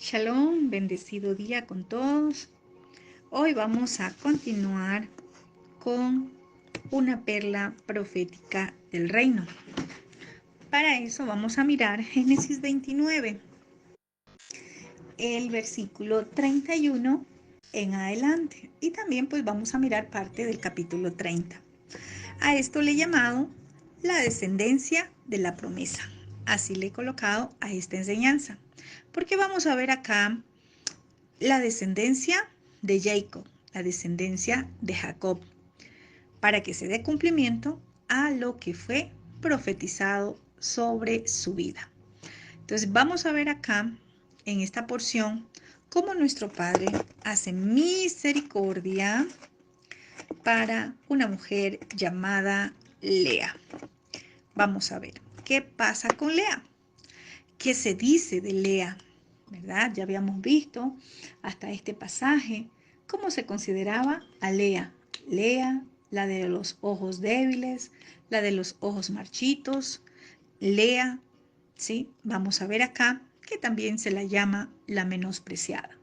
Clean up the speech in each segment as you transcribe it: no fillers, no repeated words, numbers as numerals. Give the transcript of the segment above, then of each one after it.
Shalom, bendecido día con todos. Hoy vamos a continuar con una perla profética del reino. Para eso vamos a mirar Génesis 29, el versículo 31 en adelante. Y también pues vamos a mirar parte del capítulo 30. A esto le he llamado la descendencia de la promesa. Así le he colocado a esta enseñanza. Porque vamos a ver acá la descendencia de Jacob, la descendencia de Jacob, para que se dé cumplimiento a lo que fue profetizado sobre su vida. Entonces vamos a ver acá, en esta porción, cómo nuestro Padre hace misericordia para una mujer llamada Lea. Vamos a ver qué pasa con Lea. ¿Qué se dice de Lea? ¿Verdad? Ya habíamos visto hasta este pasaje cómo se consideraba a Lea. Lea, la de los ojos débiles, la de los ojos marchitos. Lea, ¿sí? Vamos a ver acá que también se la llama la menospreciada.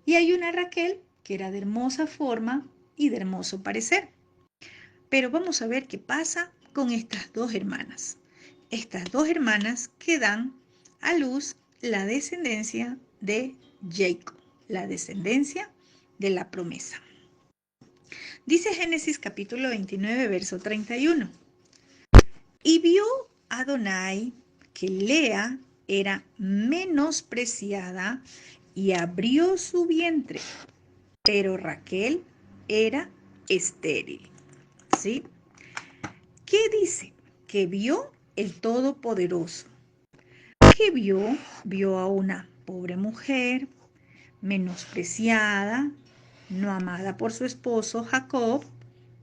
Y hay una Raquel que era de hermosa forma y de hermoso parecer. Pero vamos a ver qué pasa con estas dos hermanas. Estas dos hermanas que dan a luz la descendencia de Jacob, la descendencia de la promesa. Dice Génesis capítulo 29, verso 31. Y vio Adonai que Lea era menospreciada y abrió su vientre, pero Raquel era estéril. ¿Sí? ¿Qué dice? Que vio el Todopoderoso. ¿Qué vio? Vio a una pobre mujer, menospreciada, no amada por su esposo Jacob,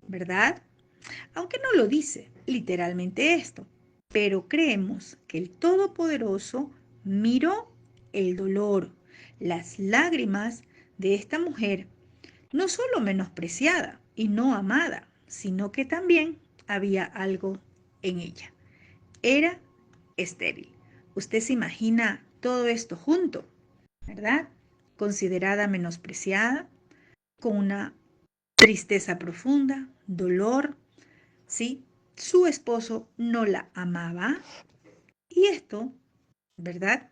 ¿verdad? Aunque no lo dice literalmente esto, pero creemos que el Todopoderoso miró el dolor, las lágrimas de esta mujer, no solo menospreciada y no amada, sino que también había algo en ella. Era estéril. Usted se imagina todo esto junto, ¿verdad? Considerada menospreciada, con una tristeza profunda, dolor, ¿sí? Su esposo no la amaba y esto, ¿verdad?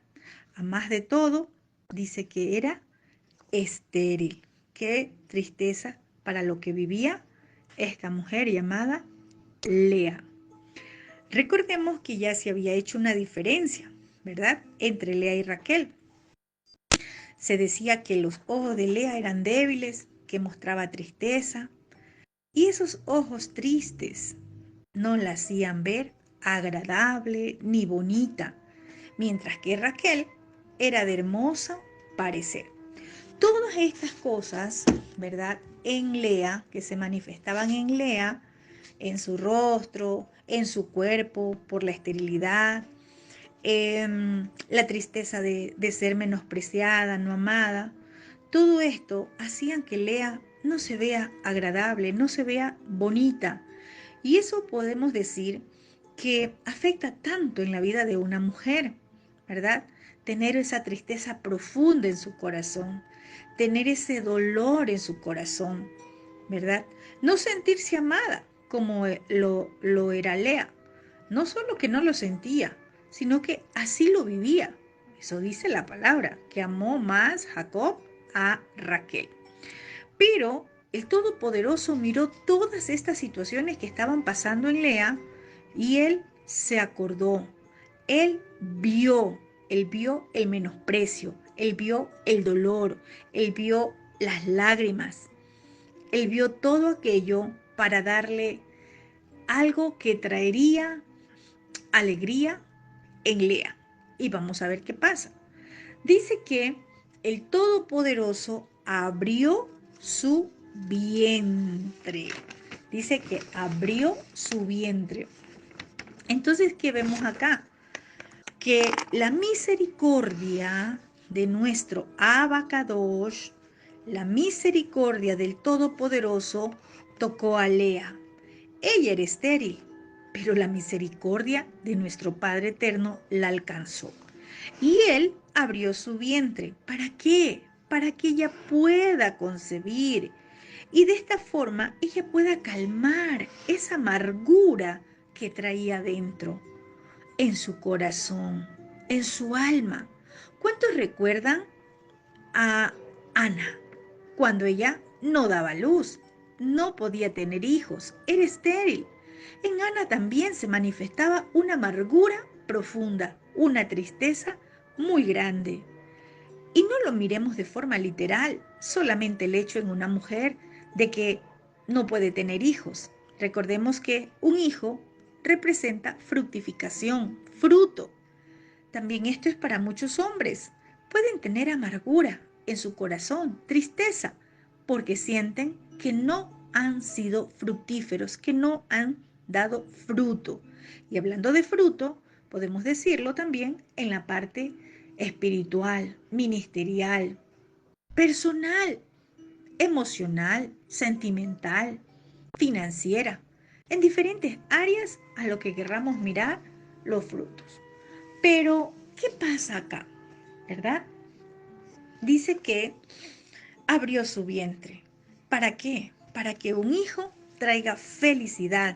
A más de todo, dice que era estéril. Qué tristeza para lo que vivía esta mujer llamada Lea. Recordemos que ya se había hecho una diferencia, ¿verdad?, entre Lea y Raquel. Se decía que los ojos de Lea eran débiles, que mostraba tristeza, y esos ojos tristes no la hacían ver agradable ni bonita, mientras que Raquel era de hermoso parecer. Todas estas cosas, ¿verdad?, en Lea, que se manifestaban en Lea, en su rostro, en su cuerpo, por la esterilidad, la tristeza de ser menospreciada, no amada. Todo esto hacían que Lea no se vea agradable, no se vea bonita. Y eso podemos decir que afecta tanto en la vida de una mujer, ¿verdad? Tener esa tristeza profunda en su corazón, tener ese dolor en su corazón, ¿verdad? No sentirse amada como lo era Lea. No solo que no lo sentía, sino que así lo vivía. Eso dice la palabra, que amó más Jacob a Raquel. Pero el Todopoderoso miró todas estas situaciones que estaban pasando en Lea y él se acordó. Él vio el menosprecio, él vio el dolor, él vio las lágrimas, él vio todo aquello para darle algo que traería alegría en Lea. Y vamos a ver qué pasa. Dice que el Todopoderoso abrió su vientre. Dice que abrió su vientre. Entonces, ¿qué vemos acá? Que la misericordia de nuestro Abacadosh, la misericordia del Todopoderoso, tocó a Lea. Ella era estéril, pero la misericordia de nuestro Padre Eterno la alcanzó. Y Él abrió su vientre. ¿Para qué? Para que ella pueda concebir y de esta forma ella pueda calmar esa amargura que traía dentro, en su corazón, en su alma. ¿Cuántos recuerdan a Ana cuando ella no daba luz, no podía tener hijos, era estéril? En Ana también se manifestaba una amargura profunda, una tristeza muy grande. Y no lo miremos de forma literal, solamente el hecho en una mujer de que no puede tener hijos. Recordemos que un hijo representa fructificación, fruto. También esto es para muchos hombres. Pueden tener amargura en su corazón, tristeza, porque sienten que no han sido fructíferos, que no han dado fruto. Y hablando de fruto, podemos decirlo también en la parte espiritual, ministerial, personal, emocional, sentimental, financiera, en diferentes áreas a lo que querramos mirar los frutos. Pero, ¿qué pasa acá? ¿Verdad? Dice que abrió su vientre. ¿Para qué? Para que un hijo traiga felicidad,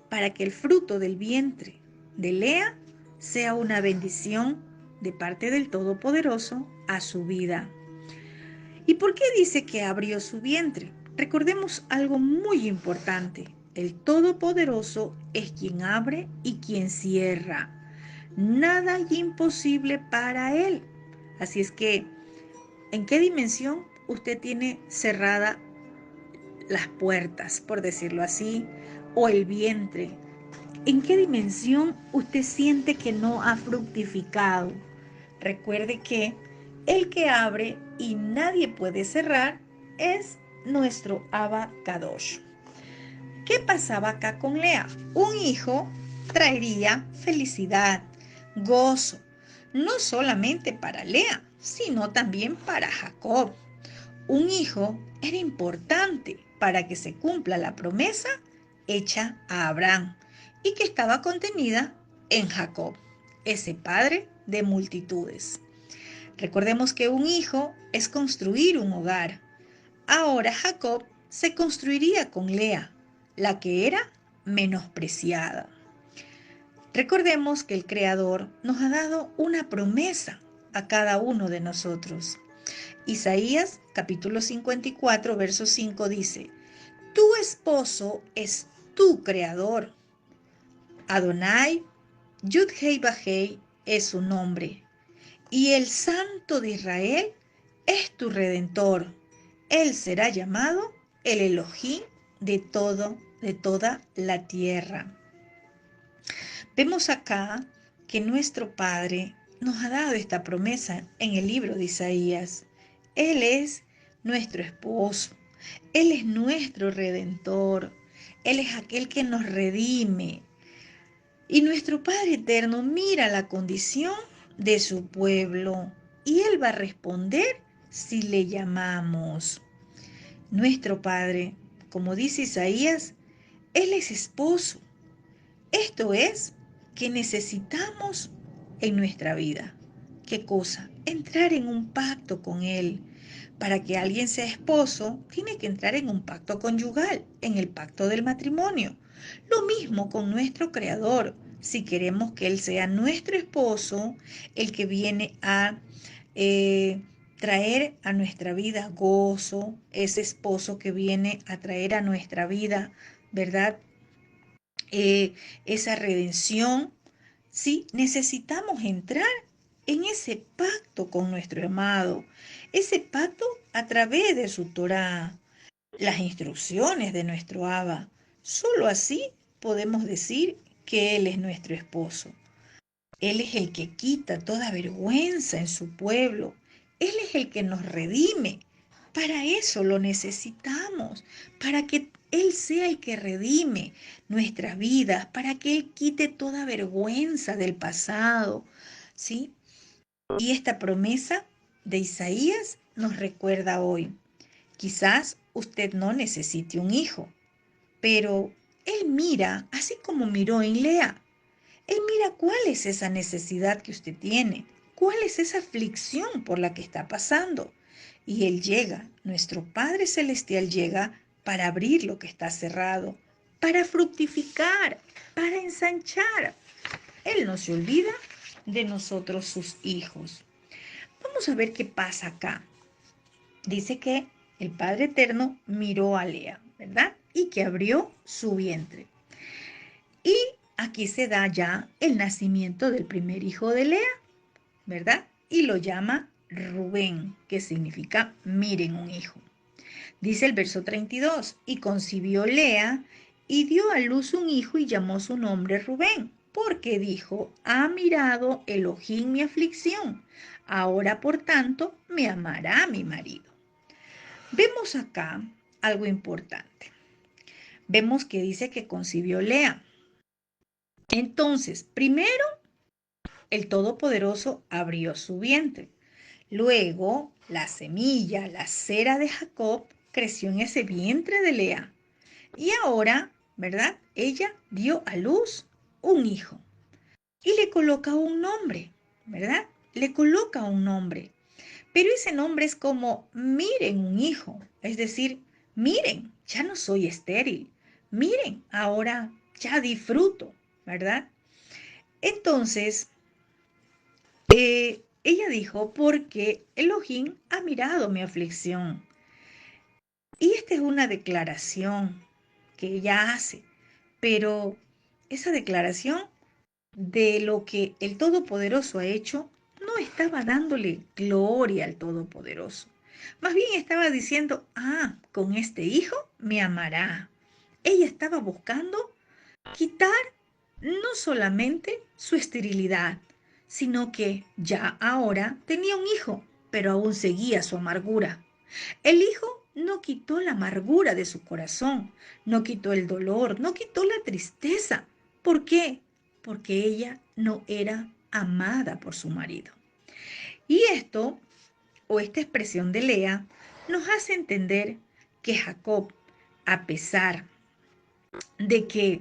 para que el fruto del vientre de Lea sea una bendición de parte del Todopoderoso a su vida. ¿Y por qué dice que abrió su vientre? Recordemos algo muy importante. El Todopoderoso es quien abre y quien cierra. Nada hay imposible para Él. Así es que, ¿en qué dimensión usted tiene cerrada las puertas, por decirlo así, o el vientre? ¿En qué dimensión usted siente que no ha fructificado? Recuerde que el que abre y nadie puede cerrar es nuestro Abba Kadosh. ¿Qué pasaba acá con Lea? Un hijo traería felicidad, gozo, no solamente para Lea, sino también para Jacob. Un hijo era importante para que se cumpla la promesa hecha a Abraham y que estaba contenida en Jacob, ese padre de multitudes. Recordemos que un hijo es construir un hogar. Ahora Jacob se construiría con Lea, la que era menospreciada. Recordemos que el Creador nos ha dado una promesa a cada uno de nosotros. Isaías capítulo 54, verso 5 dice: Tu esposo es tu Creador. Adonai, Yud-Hei Bajei es su nombre. Y el Santo de Israel es tu Redentor. Él será llamado el Elohim de toda la tierra. Vemos acá que nuestro Padre nos ha dado esta promesa en el libro de Isaías. Él es nuestro esposo, Él es nuestro Redentor, Él es aquel que nos redime. Y nuestro Padre eterno mira la condición de su pueblo y Él va a responder si le llamamos. Nuestro Padre, como dice Isaías, Él es esposo. Esto es que necesitamos en nuestra vida. ¿Qué cosa? Entrar en un pacto con Él. Para que alguien sea esposo, tiene que entrar en un pacto conyugal, en el pacto del matrimonio. Lo mismo con nuestro Creador. Si queremos que Él sea nuestro esposo, el que viene a traer a nuestra vida gozo, ese esposo que viene a traer a nuestra vida, ¿verdad? Esa redención, ¿sí? Necesitamos entrar en ese pacto con nuestro amado, ese pacto a través de su Torá, las instrucciones de nuestro Abba. Solo así podemos decir que Él es nuestro esposo. Él es el que quita toda vergüenza en su pueblo. Él es el que nos redime. Para eso lo necesitamos, para que Él sea el que redime nuestras vidas, para que Él quite toda vergüenza del pasado, ¿sí? Y esta promesa de Isaías nos recuerda hoy. Quizás usted no necesite un hijo, pero Él mira, así como miró en Lea, Él mira cuál es esa necesidad que usted tiene. ¿Cuál es esa aflicción por la que está pasando? Y Él llega, nuestro Padre Celestial llega para abrir lo que está cerrado, para fructificar, para ensanchar. Él no se olvida de nosotros, sus hijos. Vamos a ver qué pasa acá. Dice que el Padre Eterno miró a Lea, ¿verdad? Y que abrió su vientre. Y aquí se da ya el nacimiento del primer hijo de Lea, ¿verdad? Y lo llama Rubén, que significa miren un hijo. Dice el verso 32, y concibió Lea y dio a luz un hijo y llamó su nombre Rubén, porque dijo, ha mirado Elohim mi aflicción, ahora por tanto me amará mi marido. Vemos acá algo importante. Vemos que dice que concibió Lea. Entonces, primero, el Todopoderoso abrió su vientre. Luego, la semilla, la cera de Jacob, creció en ese vientre de Lea. Y ahora, ¿verdad? Ella dio a luz un hijo. Y le coloca un nombre, ¿verdad? Le coloca un nombre. Pero ese nombre es como, miren un hijo. Es decir, miren, ya no soy estéril. Miren, ahora ya disfruto, ¿verdad? Entonces, ella dijo, porque Elohim ha mirado mi aflicción. Y esta es una declaración que ella hace, pero esa declaración de lo que el Todopoderoso ha hecho no estaba dándole gloria al Todopoderoso. Más bien estaba diciendo, con este hijo me amará. Ella estaba buscando quitar no solamente su esterilidad, sino que ya ahora tenía un hijo, pero aún seguía su amargura. El hijo no quitó la amargura de su corazón, no quitó el dolor, no quitó la tristeza. ¿Por qué? Porque ella no era amada por su marido. Y esto, o esta expresión de Lea, nos hace entender que Jacob, a pesar de que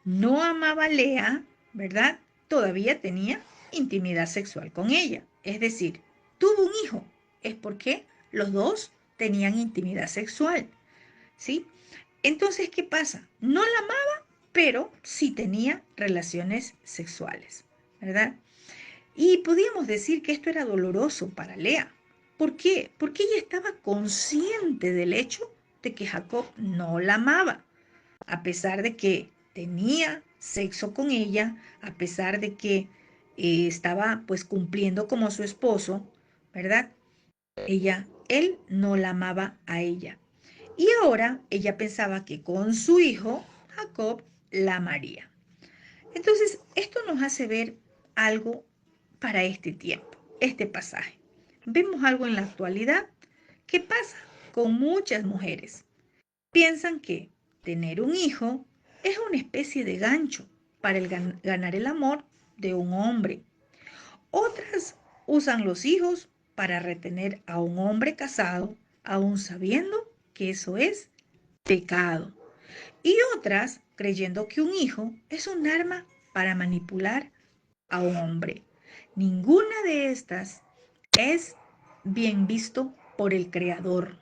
no amaba a Lea, ¿verdad? Todavía tenía intimidad sexual con ella. Es decir, tuvo un hijo. Es porque los dos tenían intimidad sexual, ¿sí? Entonces, ¿qué pasa? No la amaba, pero sí tenía relaciones sexuales, ¿verdad? Y podíamos decir que esto era doloroso para Lea. ¿Por qué? Porque ella estaba consciente del hecho de que Jacob no la amaba, a pesar de que tenía sexo con ella, a pesar de que estaba pues cumpliendo como su esposo, ¿verdad? Él no la amaba a ella. Y ahora ella pensaba que con su hijo, Jacob, la amaría. Entonces, esto nos hace ver algo para este tiempo, este pasaje. Vemos algo en la actualidad que pasa con muchas mujeres. Piensan que tener un hijo es una especie de gancho para ganar el amor de un hombre. Otras usan los hijos para retener a un hombre casado, aún sabiendo que eso es pecado. Y otras creyendo que un hijo es un arma para manipular a un hombre. Ninguna de estas es bien visto por el Creador,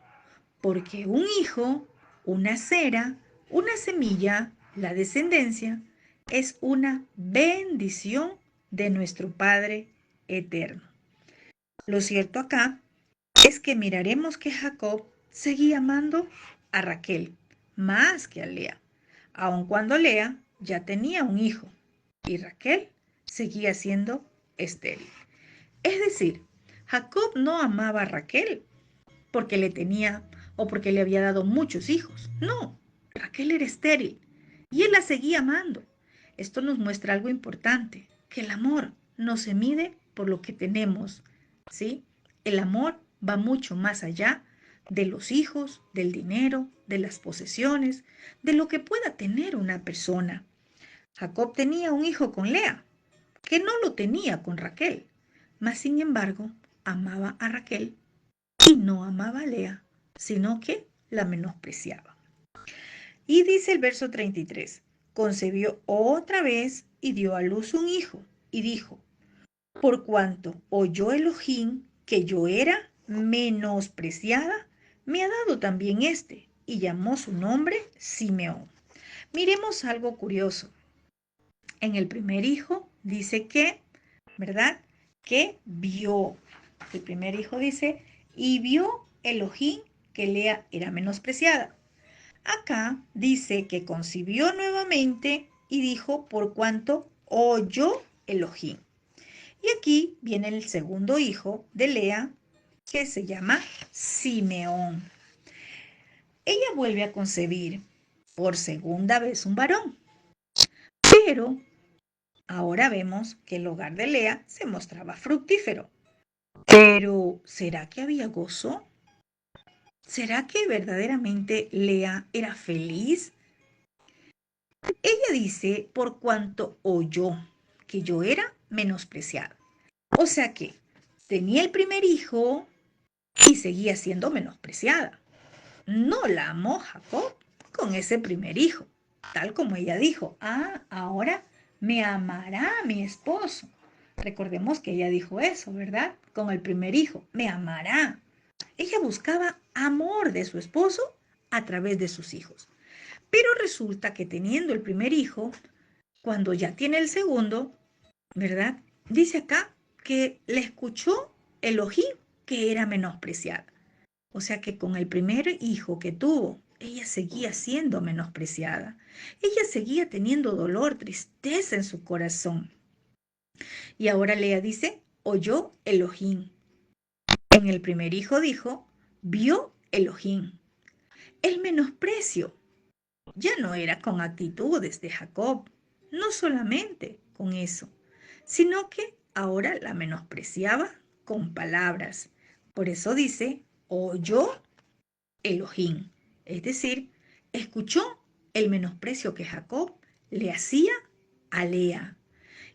porque un hijo, una cera, una semilla, la descendencia, es una bendición de nuestro Padre eterno. Lo cierto acá es que miraremos que Jacob seguía amando a Raquel más que a Lea, aun cuando Lea ya tenía un hijo y Raquel seguía siendo estéril. Es decir, Jacob no amaba a Raquel porque le tenía o porque le había dado muchos hijos. No, Raquel era estéril y él la seguía amando. Esto nos muestra algo importante, que el amor no se mide por lo que tenemos, ¿sí? El amor va mucho más allá de los hijos, del dinero, de las posesiones, de lo que pueda tener una persona. Jacob tenía un hijo con Lea, que no lo tenía con Raquel, mas sin embargo amaba a Raquel y no amaba a Lea, sino que la menospreciaba. Y dice el verso 33, concebió otra vez y dio a luz un hijo, y dijo, Por cuanto oyó Elohim que yo era menospreciada, me ha dado también este, y llamó su nombre Simeón. Miremos algo curioso. En el primer hijo dice que, ¿verdad? Que vio. El primer hijo dice, y vio Elohim que Lea era menospreciada. Acá dice que concibió nuevamente y dijo por cuanto oyó Elohim. Y aquí viene el segundo hijo de Lea, que se llama Simeón. Ella vuelve a concebir por segunda vez un varón, pero ahora vemos que el hogar de Lea se mostraba fructífero. Pero, ¿será que había gozo? ¿Será que verdaderamente Lea era feliz? Ella dice, por cuanto oyó que yo era menospreciada. O sea que tenía el primer hijo y seguía siendo menospreciada. No la amó Jacob con ese primer hijo, tal como ella dijo, ahora me amará mi esposo. Recordemos que ella dijo eso, ¿verdad? Con el primer hijo, me amará. Ella buscaba amor de su esposo a través de sus hijos. Pero resulta que teniendo el primer hijo, cuando ya tiene el segundo, ¿verdad? Dice acá que le escuchó Elohim que era menospreciada. O sea que con el primer hijo que tuvo, ella seguía siendo menospreciada. Ella seguía teniendo dolor, tristeza en su corazón. Y ahora Lea dice, oyó Elohim. En el primer hijo dijo, vio Elohim. El menosprecio ya no era con actitudes de Jacob, no solamente con eso, sino que ahora la menospreciaba con palabras. Por eso dice, oyó Elohim, es decir, escuchó el menosprecio que Jacob le hacía a Lea.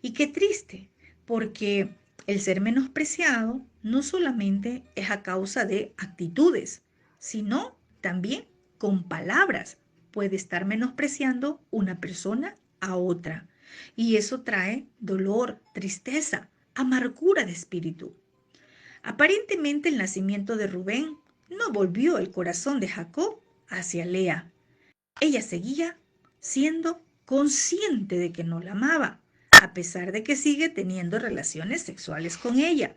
Y qué triste, porque el ser menospreciado no solamente es a causa de actitudes, sino también con palabras. Puede estar menospreciando una persona a otra. Y eso trae dolor, tristeza, amargura de espíritu. Aparentemente el nacimiento de Rubén no volvió el corazón de Jacob hacia Lea. Ella seguía siendo consciente de que no la amaba, a pesar de que sigue teniendo relaciones sexuales con ella.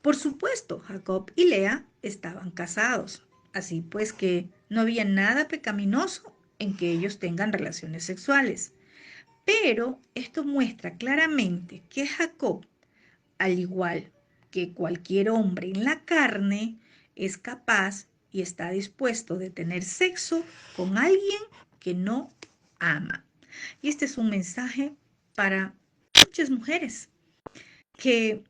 Por supuesto, Jacob y Lea estaban casados, así pues que no había nada pecaminoso en que ellos tengan relaciones sexuales. Pero esto muestra claramente que Jacob, al igual que cualquier hombre en la carne, es capaz y está dispuesto de tener sexo con alguien que no ama. Y este es un mensaje para muchas mujeres que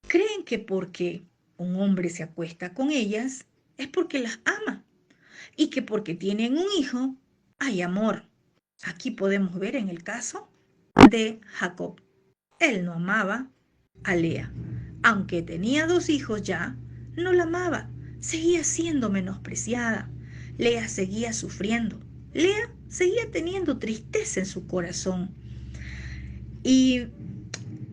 creen que porque un hombre se acuesta con ellas es porque las ama y que porque tienen un hijo hay amor. Aquí podemos ver en el caso de Jacob. Él no amaba a Lea. Aunque tenía 2 hijos ya, no la amaba. Seguía siendo menospreciada. Lea seguía sufriendo. Lea seguía teniendo tristeza en su corazón. Y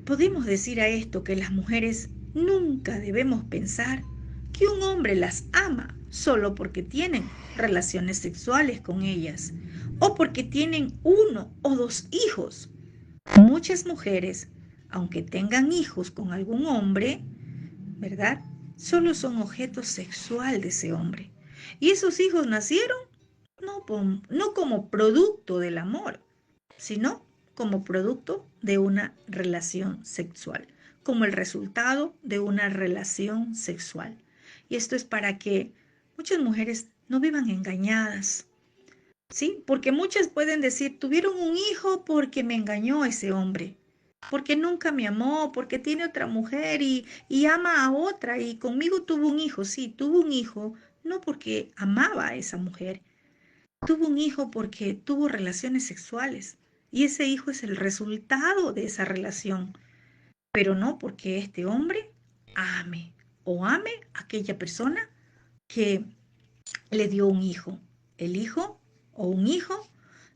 podemos decir a esto que las mujeres nunca debemos pensar que un hombre las ama solo porque tienen relaciones sexuales con ellas o porque tienen 1 o 2 hijos. Muchas mujeres, aunque tengan hijos con algún hombre, ¿verdad? Solo son objeto sexual de ese hombre. Y esos hijos nacieron no como producto del amor, sino como producto de una relación sexual, como el resultado de una relación sexual. Y esto es para que muchas mujeres no vivan engañadas, ¿sí? Porque muchas pueden decir, tuvieron un hijo porque me engañó ese hombre, porque nunca me amó, porque tiene otra mujer y ama a otra y conmigo tuvo un hijo, sí, tuvo un hijo, no porque amaba a esa mujer, tuvo un hijo porque tuvo relaciones sexuales y ese hijo es el resultado de esa relación, pero no porque este hombre ame o ame a aquella persona que le dio un hijo. El hijo o un hijo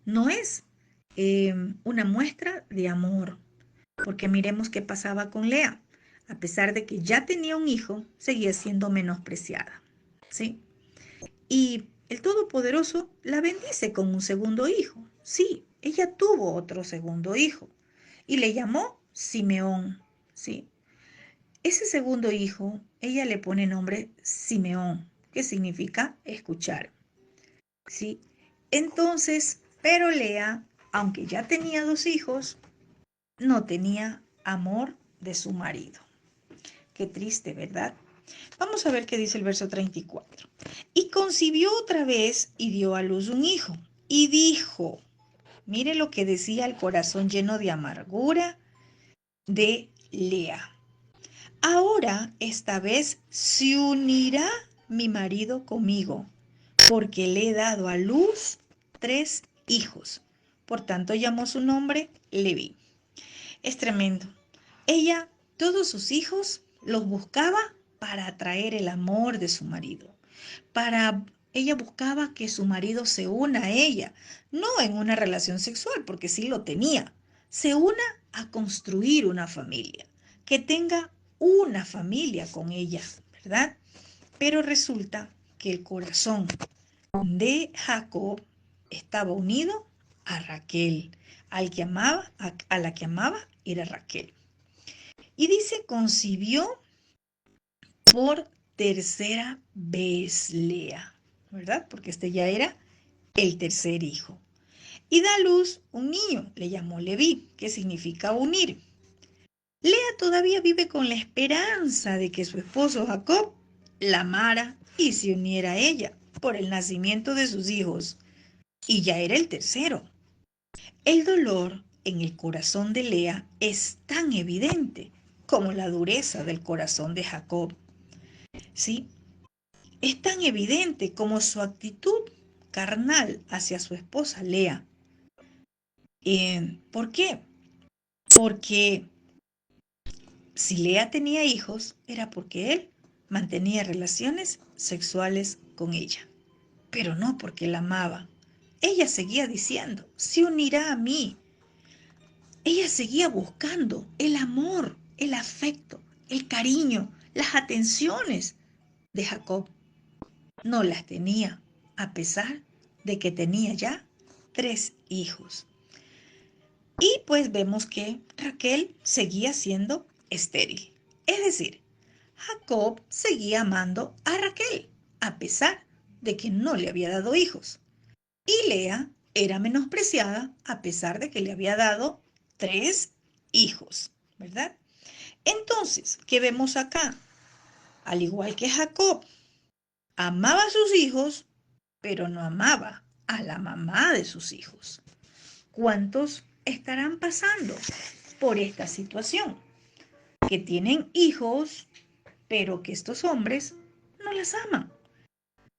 no es una muestra de amor, porque miremos qué pasaba con Lea. A pesar de que ya tenía un hijo, seguía siendo menospreciada, ¿sí? Y el Todopoderoso la bendice con un segundo hijo. Sí, ella tuvo otro segundo hijo y le llamó Simeón, ¿sí? Ese segundo hijo, ella le pone nombre Simeón, que significa escuchar, ¿sí? Entonces, pero Lea, aunque ya tenía dos hijos, no tenía amor de su marido. Qué triste, ¿verdad? Vamos a ver qué dice el verso 34. Y concibió otra vez y dio a luz un hijo. Y dijo, mire lo que decía el corazón lleno de amargura de Lea. Ahora, esta vez, se unirá mi marido conmigo, porque le he dado a luz 3 hijos. Por tanto, llamó su nombre Leví. Es tremendo. Ella, todos sus hijos, los buscaba para atraer el amor de su marido. Ella buscaba que su marido se una a ella, no en una relación sexual, porque sí lo tenía. Se una a construir una familia, que tenga una familia con ella, ¿verdad? Pero resulta que el corazón de Jacob estaba unido a Raquel, a la que amaba era Raquel. Y dice, concibió por tercera vez Lea, ¿verdad? Porque este ya era el tercer hijo. Y da a luz un niño, le llamó Leví, que significa unir. Lea todavía vive con la esperanza de que su esposo Jacob la amara y se uniera a ella por el nacimiento de sus hijos. Y ya era el tercero. El dolor en el corazón de Lea es tan evidente como la dureza del corazón de Jacob. ¿Sí? Es tan evidente como su actitud carnal hacia su esposa Lea. ¿Por qué? Porque si Lea tenía hijos era porque él mantenía relaciones sexuales con ella, pero no porque la amaba. Ella seguía diciendo, se unirá a mí. Ella seguía buscando el amor, el afecto, el cariño, las atenciones de Jacob. No las tenía, a pesar de que tenía ya 3 hijos. Y pues vemos que Raquel seguía siendo estéril. Es decir, Jacob seguía amando a Raquel, a pesar de que no le había dado hijos. Y Lea era menospreciada a pesar de que le había dado 3 hijos, ¿verdad? Entonces, ¿qué vemos acá? Al igual que Jacob, amaba a sus hijos, pero no amaba a la mamá de sus hijos. ¿Cuántos estarán pasando por esta situación? Que tienen hijos, pero que estos hombres no las aman.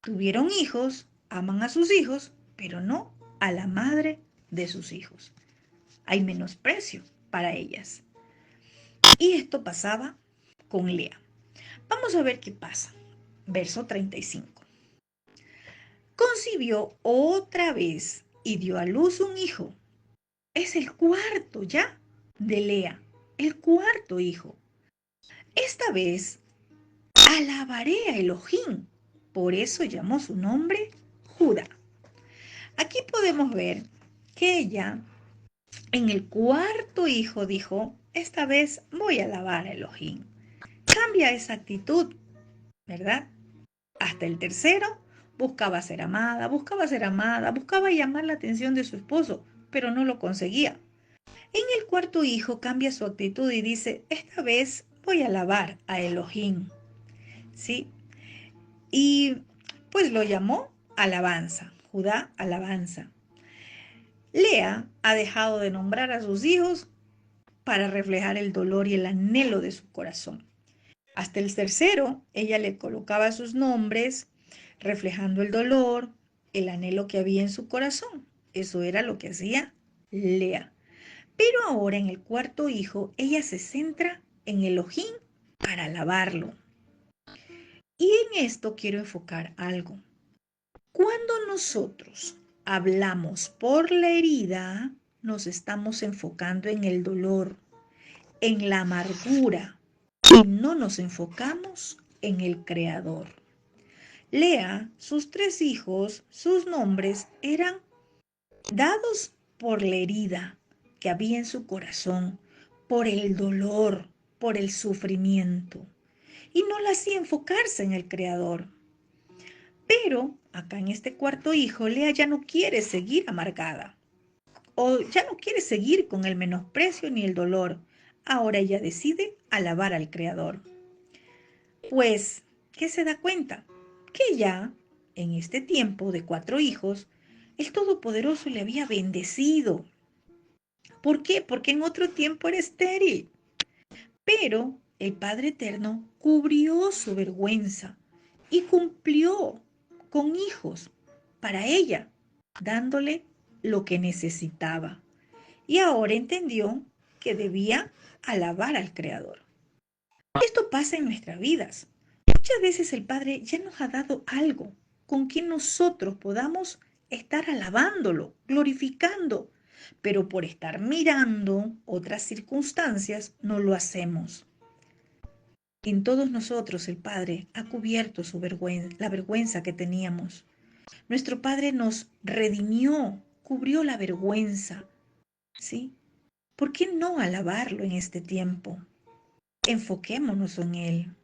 Tuvieron hijos, aman a sus hijos, pero no a la madre de sus hijos. Hay menosprecio para ellas. Y esto pasaba con Lea. Vamos a ver qué pasa. Verso 35. Concibió otra vez y dio a luz un hijo. Es el cuarto ya de Lea, el cuarto hijo. Esta vez alabaré a Elohim, por eso llamó su nombre Judá. Aquí podemos ver que ella en el cuarto hijo dijo, esta vez voy a alabar a Elohim. Cambia esa actitud, ¿verdad? Hasta el tercero buscaba ser amada, buscaba llamar la atención de su esposo, pero no lo conseguía. En el cuarto hijo cambia su actitud y dice, esta vez voy a alabar a Elohim, ¿sí? Y pues lo llamó alabanza, Judá alabanza. Lea ha dejado de nombrar a sus hijos para reflejar el dolor y el anhelo de su corazón. Hasta el tercero, ella le colocaba sus nombres, reflejando el dolor, el anhelo que había en su corazón. Eso era lo que hacía Lea. Pero ahora en el cuarto hijo, ella se centra en Elohim para alabarlo. Y en esto quiero enfocar algo. Cuando nosotros hablamos por la herida, nos estamos enfocando en el dolor, en la amargura y no nos enfocamos en el Creador. Lea, sus 3 hijos, sus nombres eran dados por la herida que había en su corazón, por el dolor, por el sufrimiento, y no la hacía enfocarse en el Creador. Pero acá en este 4 hijo, Lea ya no quiere seguir amargada, o ya no quiere seguir con el menosprecio ni el dolor. Ahora ella decide alabar al Creador. Pues, ¿qué se da cuenta? Que ya, en este tiempo de 4 hijos, el Todopoderoso le había bendecido. ¿Por qué? Porque en otro tiempo era estéril. Pero el Padre Eterno cubrió su vergüenza y cumplió con hijos para ella, dándole lo que necesitaba. Y ahora entendió que debía alabar al Creador. Esto pasa en nuestras vidas. Muchas veces el Padre ya nos ha dado algo con que nosotros podamos estar alabándolo, glorificando, pero por estar mirando otras circunstancias no lo hacemos. En todos nosotros el Padre ha cubierto la vergüenza que teníamos. Nuestro Padre nos redimió, cubrió la vergüenza, ¿sí? ¿Por qué no alabarlo en este tiempo? Enfoquémonos en Él.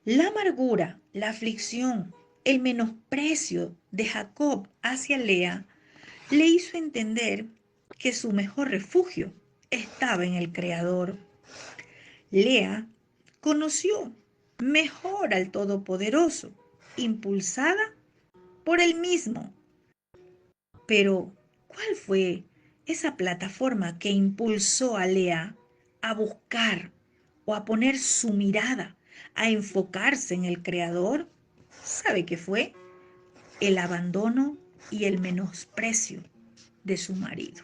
La amargura, la aflicción, el menosprecio de Jacob hacia Lea le hizo entender que su mejor refugio estaba en el Creador. Lea conoció mejor al Todopoderoso, impulsada por él mismo. Pero, ¿cuál fue esa plataforma que impulsó a Lea a buscar o a poner su mirada, a enfocarse en el Creador? ¿Sabe qué fue? El abandono y el menosprecio de su marido.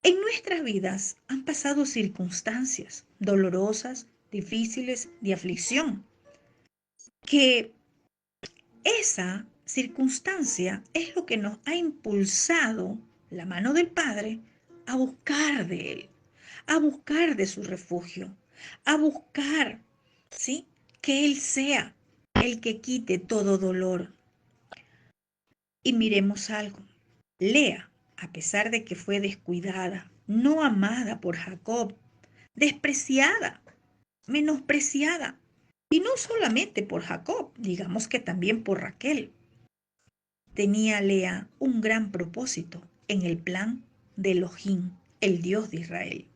En nuestras vidas han pasado circunstancias dolorosas, difíciles, de aflicción, que esa circunstancia es lo que nos ha impulsado la mano del Padre a buscar de Él, a buscar de su refugio, a buscar, ¿sí? Que Él sea el que quite todo dolor. Y miremos algo. Lea, a pesar de que fue descuidada, no amada por Jacob, despreciada, menospreciada, y no solamente por Jacob, digamos que también por Raquel. Tenía Lea un gran propósito en el plan de Elohim, el Dios de Israel.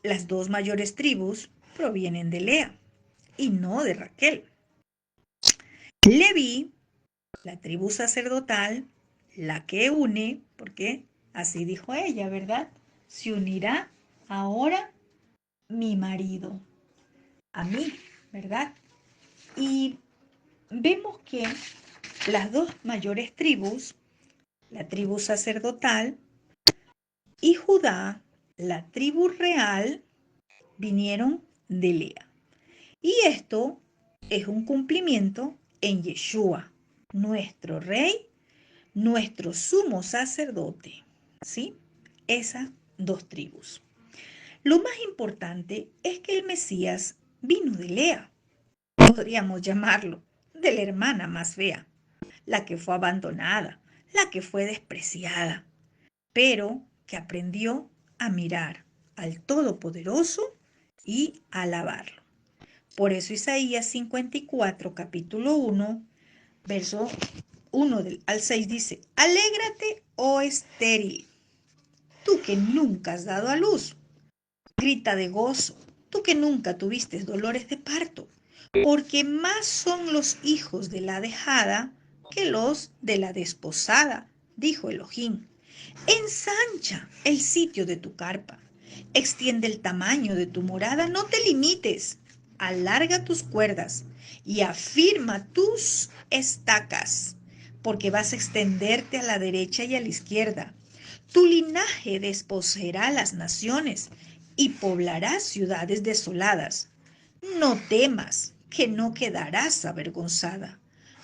Las 2 mayores tribus provienen de Lea y no de Raquel. Leví, la tribu sacerdotal, la que une, porque así dijo ella, ¿verdad? Se unirá ahora mi marido a mí, ¿verdad? Y vemos que las 2 mayores tribus, la tribu sacerdotal y Judá, la tribu real, vinieron de Lea. Y esto es un cumplimiento en Yeshua, nuestro rey, nuestro sumo sacerdote, ¿sí? Esas 2 tribus. Lo más importante es que el Mesías vino de Lea, podríamos llamarlo, de la hermana más fea, la que fue abandonada, la que fue despreciada, pero que aprendió a mirar al Todopoderoso y a alabarlo. Por eso Isaías 54, capítulo 1, verso 1 al 6 dice: Alégrate, oh estéril, tú que nunca has dado a luz. Grita de gozo, tú que nunca tuviste dolores de parto, porque más son los hijos de la dejada que los de la desposada, dijo Elohim. Ensancha el sitio de tu carpa, extiende el tamaño de tu morada, no te limites, alarga tus cuerdas y afirma tus estacas, porque vas a extenderte a la derecha y a la izquierda. Tu linaje desposeerá las naciones y poblará ciudades desoladas. No temas, que no quedarás avergonzada.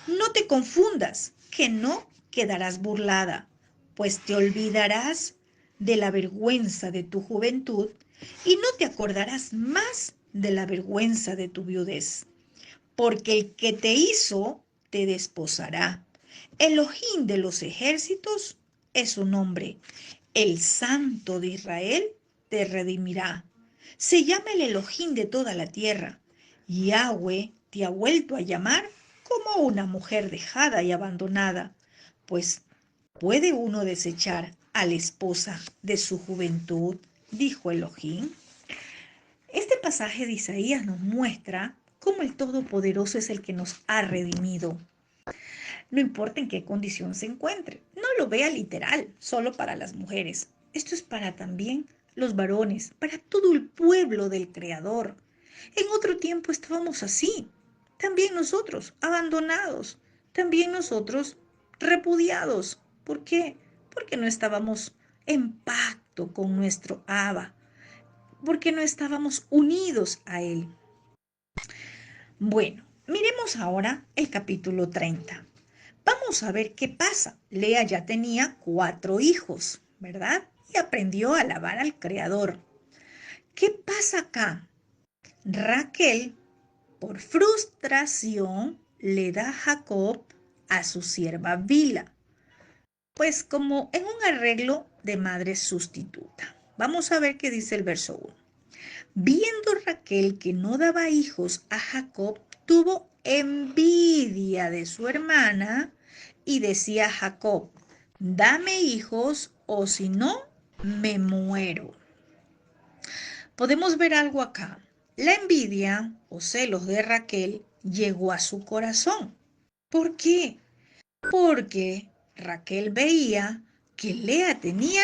No te confundas, que no quedarás burlada, pues te olvidarás de la vergüenza de tu juventud y no te acordarás más de la vergüenza de tu viudez, porque el que te hizo te desposará. Elohim de los ejércitos es su nombre. El Santo de Israel te redimirá. Se llama el Elohim de toda la tierra. Yahweh te ha vuelto a llamar como una mujer dejada y abandonada, pues ¿puede uno desechar a la esposa de su juventud?, dijo Elohim. Este pasaje de Isaías nos muestra cómo el Todopoderoso es el que nos ha redimido. No importa en qué condición se encuentre, no lo vea literal, solo para las mujeres. Esto es para también los varones, para todo el pueblo del Creador. En otro tiempo estábamos así, también nosotros, abandonados, también nosotros repudiados. ¿Por qué? Porque no estábamos en pacto con nuestro Abba, porque no estábamos unidos a Él. Bueno, miremos ahora el capítulo 30. Vamos a ver qué pasa. Lea ya tenía 4 hijos, ¿verdad? Y aprendió a alabar al Creador. ¿Qué pasa acá? Raquel, por frustración, le da a Jacob a su sierva Bila, pues como en un arreglo de madre sustituta. Vamos a ver qué dice el verso 1. Viendo Raquel que no daba hijos a Jacob, tuvo envidia de su hermana y decía a Jacob: dame hijos o si no, me muero. Podemos ver algo acá. La envidia o celos de Raquel llegó a su corazón. ¿Por qué? Porque Raquel veía que Lea tenía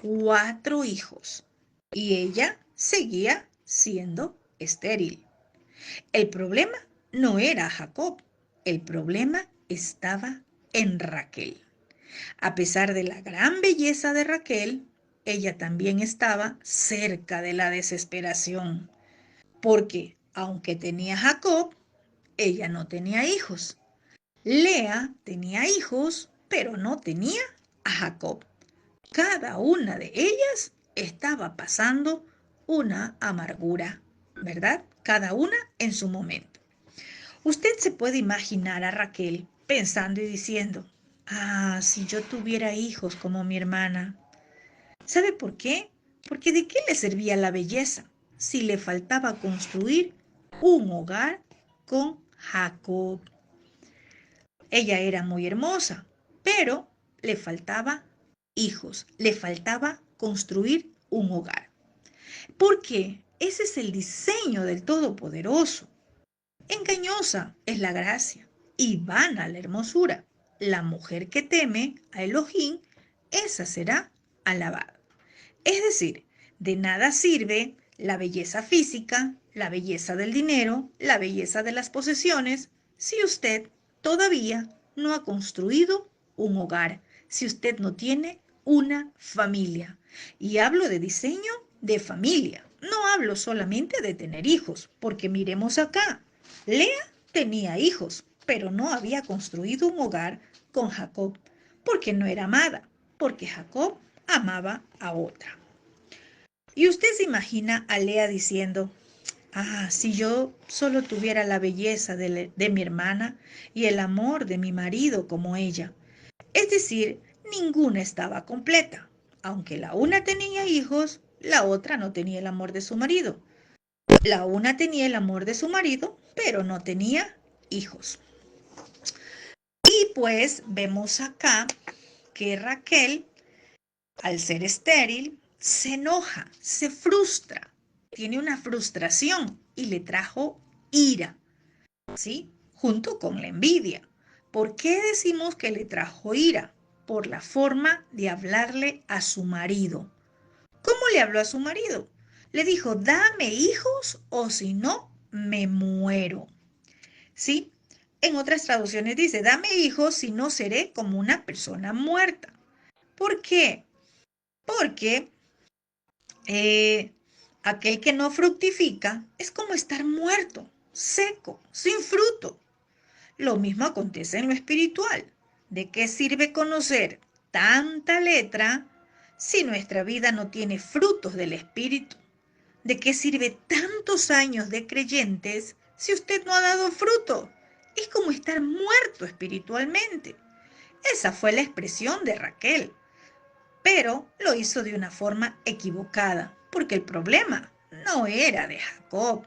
4 hijos y ella seguía siendo estéril. El problema no era Jacob, el problema estaba en Raquel. A pesar de la gran belleza de Raquel, ella también estaba cerca de la desesperación, porque aunque tenía a Jacob, ella no tenía hijos. Lea tenía hijos, pero no tenía a Jacob. Cada una de ellas estaba pasando una amargura, ¿verdad? Cada una en su momento. Usted se puede imaginar a Raquel pensando y diciendo: si yo tuviera hijos como mi hermana. ¿Sabe por qué? Porque ¿de qué le servía la belleza si le faltaba construir un hogar con Jacob? Ella era muy hermosa, pero le faltaba hijos, le faltaba construir un hogar. Porque ese es el diseño del Todopoderoso. Engañosa es la gracia y vana la hermosura. La mujer que teme a Elohim, esa será alabada. Es decir, de nada sirve la belleza física, la belleza del dinero, la belleza de las posesiones, si usted todavía no ha construido un hogar, si usted no tiene una familia. Y hablo de diseño de familia, no hablo solamente de tener hijos, porque miremos acá. Lea tenía hijos, pero no había construido un hogar con Jacob, porque no era amada, porque Jacob amaba a otra. Y usted se imagina a Lea diciendo: si yo solo tuviera la belleza de mi hermana y el amor de mi marido como ella. Es decir, ninguna estaba completa. Aunque la una tenía hijos, la otra no tenía el amor de su marido. La una tenía el amor de su marido, pero no tenía hijos. Y pues vemos acá que Raquel, al ser estéril, se enoja, se frustra, tiene una frustración y le trajo ira, ¿sí? Junto con la envidia. ¿Por qué decimos que le trajo ira? Por la forma de hablarle a su marido. ¿Cómo le habló a su marido? Le dijo: dame hijos o si no, me muero. ¿Sí? En otras traducciones dice: dame hijos, si no seré como una persona muerta. ¿Por qué? Porque aquel que no fructifica es como estar muerto, seco, sin fruto. Lo mismo acontece en lo espiritual. ¿De qué sirve conocer tanta letra Si nuestra vida no tiene frutos del Espíritu, ¿de qué sirve tantos años de creyentes si usted no ha dado fruto? Es como estar muerto espiritualmente. Esa fue la expresión de Raquel, pero lo hizo de una forma equivocada, porque el problema no era de Jacob.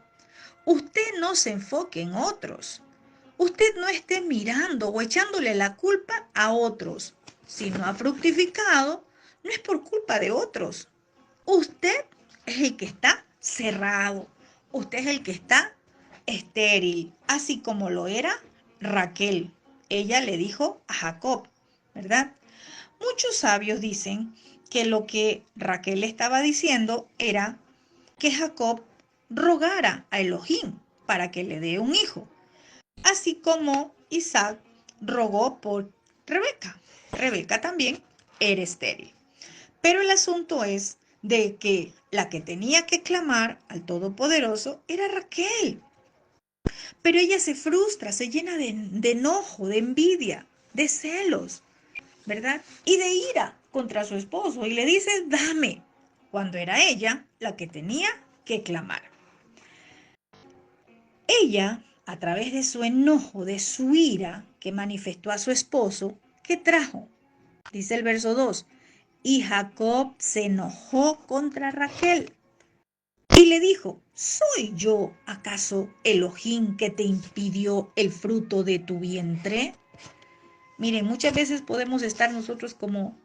Usted no se enfoque en otros. Usted no esté mirando o echándole la culpa a otros. Si no ha fructificado, no es por culpa de otros. Usted es el que está cerrado. Usted es el que está estéril, así como lo era Raquel. Ella le dijo a Jacob, ¿verdad? Muchos sabios dicen que lo que Raquel estaba diciendo era que Jacob rogara a Elohim para que le dé un hijo, así como Isaac rogó por Rebeca. Rebeca también era estéril. Pero el asunto es de que la que tenía que clamar al Todopoderoso era Raquel. Pero ella se frustra, se llena de enojo, de envidia, de celos, ¿verdad? Y de ira contra su esposo y le dice, dame, cuando era ella la que tenía que clamar. Ella, a través de su enojo, de su ira que manifestó a su esposo, ¿qué trajo? Dice el verso 2, y Jacob se enojó contra Raquel y le dijo, ¿soy yo acaso Elohim que te impidió el fruto de tu vientre? Miren, muchas veces podemos estar nosotros como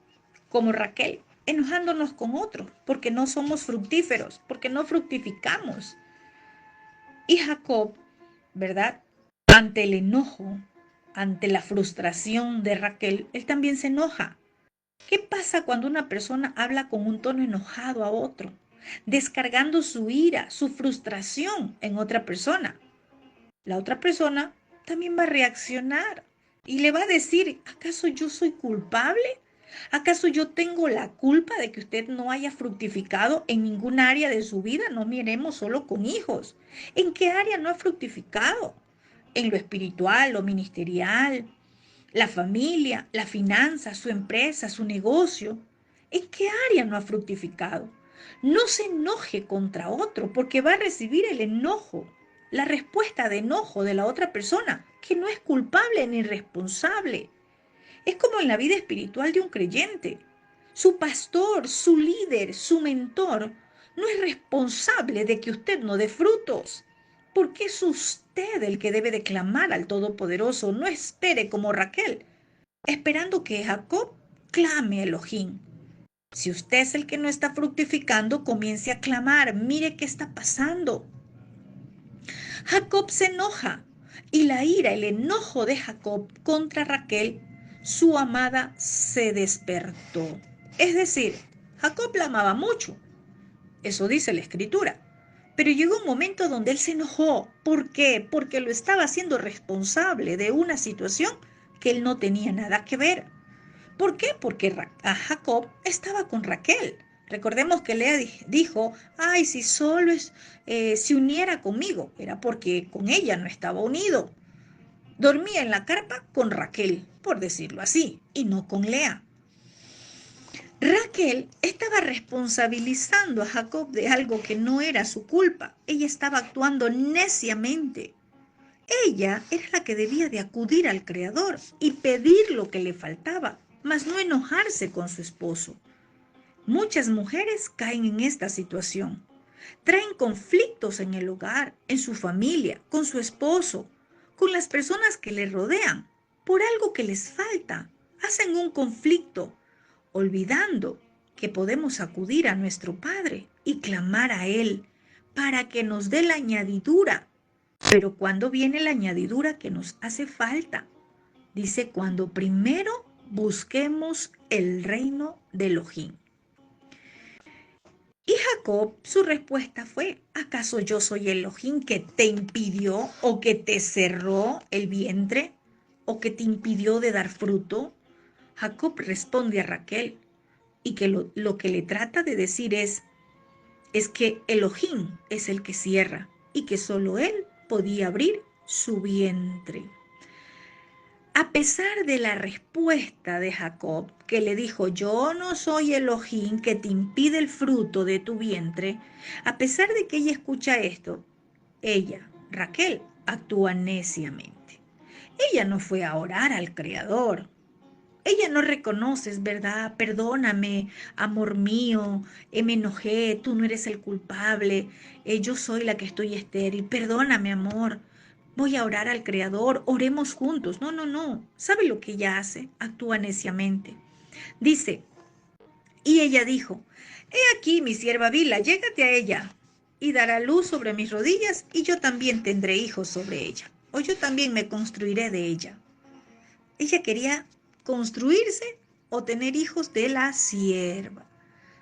Raquel, enojándonos con otros, porque no somos fructíferos, porque no fructificamos. Y Jacob, ¿verdad? Ante el enojo, ante la frustración de Raquel, él también se enoja. ¿Qué pasa cuando una persona habla con un tono enojado a otro, descargando su ira, su frustración en otra persona? La otra persona también va a reaccionar y le va a decir, ¿acaso yo soy culpable? ¿Acaso yo tengo la culpa de que usted no haya fructificado en ningún área de su vida? No miremos solo con hijos. ¿En qué área no ha fructificado? En lo espiritual, lo ministerial, la familia, la finanza, su empresa, su negocio. ¿En qué área no ha fructificado? No se enoje contra otro porque va a recibir el enojo, la respuesta de enojo de la otra persona, que no es culpable ni responsable. Es como en la vida espiritual de un creyente. Su pastor, su líder, su mentor no es responsable de que usted no dé frutos, porque es usted el que debe de clamar al Todopoderoso. No espere como Raquel, esperando que Jacob clame a Elohim. Si usted es el que no está fructificando, comience a clamar. Mire qué está pasando. Jacob se enoja y la ira, el enojo de Jacob contra Raquel, su amada, se despertó. Es decir, Jacob la amaba mucho. Eso dice la escritura. Pero llegó un momento donde él se enojó. ¿Por qué? Porque lo estaba haciendo responsable de una situación que él no tenía nada que ver. ¿Por qué? Porque Jacob estaba con Raquel. Recordemos que Lea dijo, ay, si solo se uniera conmigo, era porque con ella no estaba unido. Dormía en la carpa con Raquel, por decirlo así, y no con Lea. Raquel estaba responsabilizando a Jacob de algo que no era su culpa. Ella estaba actuando neciamente. Ella era la que debía de acudir al Creador y pedir lo que le faltaba, mas no enojarse con su esposo. Muchas mujeres caen en esta situación. Traen conflictos en el hogar, en su familia, con su esposo, con las personas que le rodean, por algo que les falta. Hacen un conflicto, olvidando que podemos acudir a nuestro Padre y clamar a Él para que nos dé la añadidura. Pero ¿cuándo viene la añadidura que nos hace falta? Dice, cuando primero busquemos el reino de Elohim. Y Jacob, su respuesta fue, ¿acaso yo soy Elohim que te impidió o que te cerró el vientre o que te impidió de dar fruto? Jacob responde a Raquel y que lo que le trata de decir es que Elohim es el que cierra y que solo él podía abrir su vientre. A pesar de la respuesta de Jacob, que le dijo, yo no soy Elohim que te impide el fruto de tu vientre, a pesar de que ella escucha esto, ella, Raquel, actúa neciamente. Ella no fue a orar al Creador. Ella no reconoce, es verdad, perdóname, amor mío, me enojé, tú no eres el culpable, yo soy la que estoy estéril, perdóname, amor, voy a orar al Creador, oremos juntos. No, no, no, ¿sabe lo que ella hace? Actúa neciamente. Dice, y ella dijo, he aquí mi sierva Bila, llégate a ella y dará luz sobre mis rodillas y yo también tendré hijos sobre ella, o yo también me construiré de ella. Ella quería construirse o tener hijos de la sierva.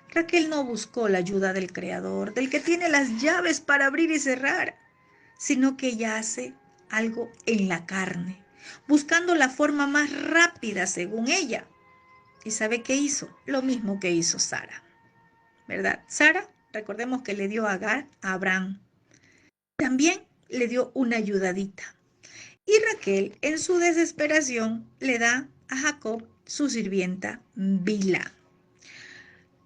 Raquel no buscó la ayuda del Creador, del que tiene las llaves para abrir y cerrar, sino que ella hace algo en la carne, buscando la forma más rápida según ella. ¿Y sabe qué hizo? Lo mismo que hizo Sara, ¿verdad? Sara, recordemos que le dio a Agar a Abraham. También le dio una ayudadita. Y Raquel, en su desesperación, le da a Jacob su sirvienta Bila.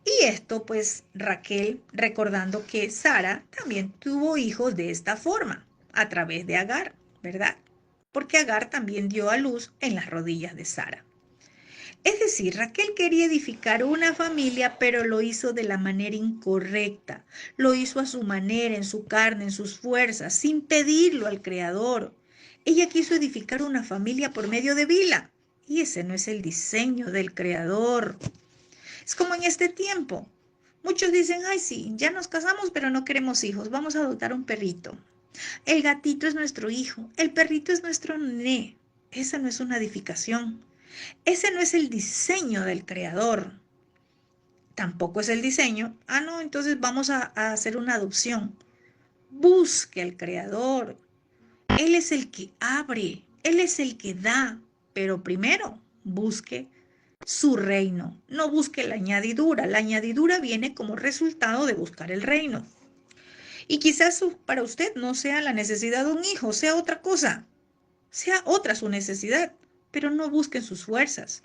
Y esto, pues, Raquel, recordando que Sara también tuvo hijos de esta forma, a través de Agar, ¿verdad? Porque Agar también dio a luz en las rodillas de Sara. Es decir, Raquel quería edificar una familia, pero lo hizo de la manera incorrecta. Lo hizo a su manera, en su carne, en sus fuerzas, sin pedirlo al Creador. Ella quiso edificar una familia por medio de Bila. Y ese no es el diseño del Creador. Es como en este tiempo. Muchos dicen, ay sí, ya nos casamos, pero no queremos hijos. Vamos a adoptar un perrito. El gatito es nuestro hijo. El perrito es nuestro nené. Esa no es una edificación. Ese no es el diseño del creador. Tampoco es el diseño. Ah, no, entonces vamos a hacer una adopción. Busque al creador. Él es el que abre. Él es el que da. Pero primero, busque su reino. No busque la añadidura. La añadidura viene como resultado de buscar el reino. Y quizás para usted no sea la necesidad de un hijo, sea otra cosa. Sea otra su necesidad. Pero no busque sus fuerzas.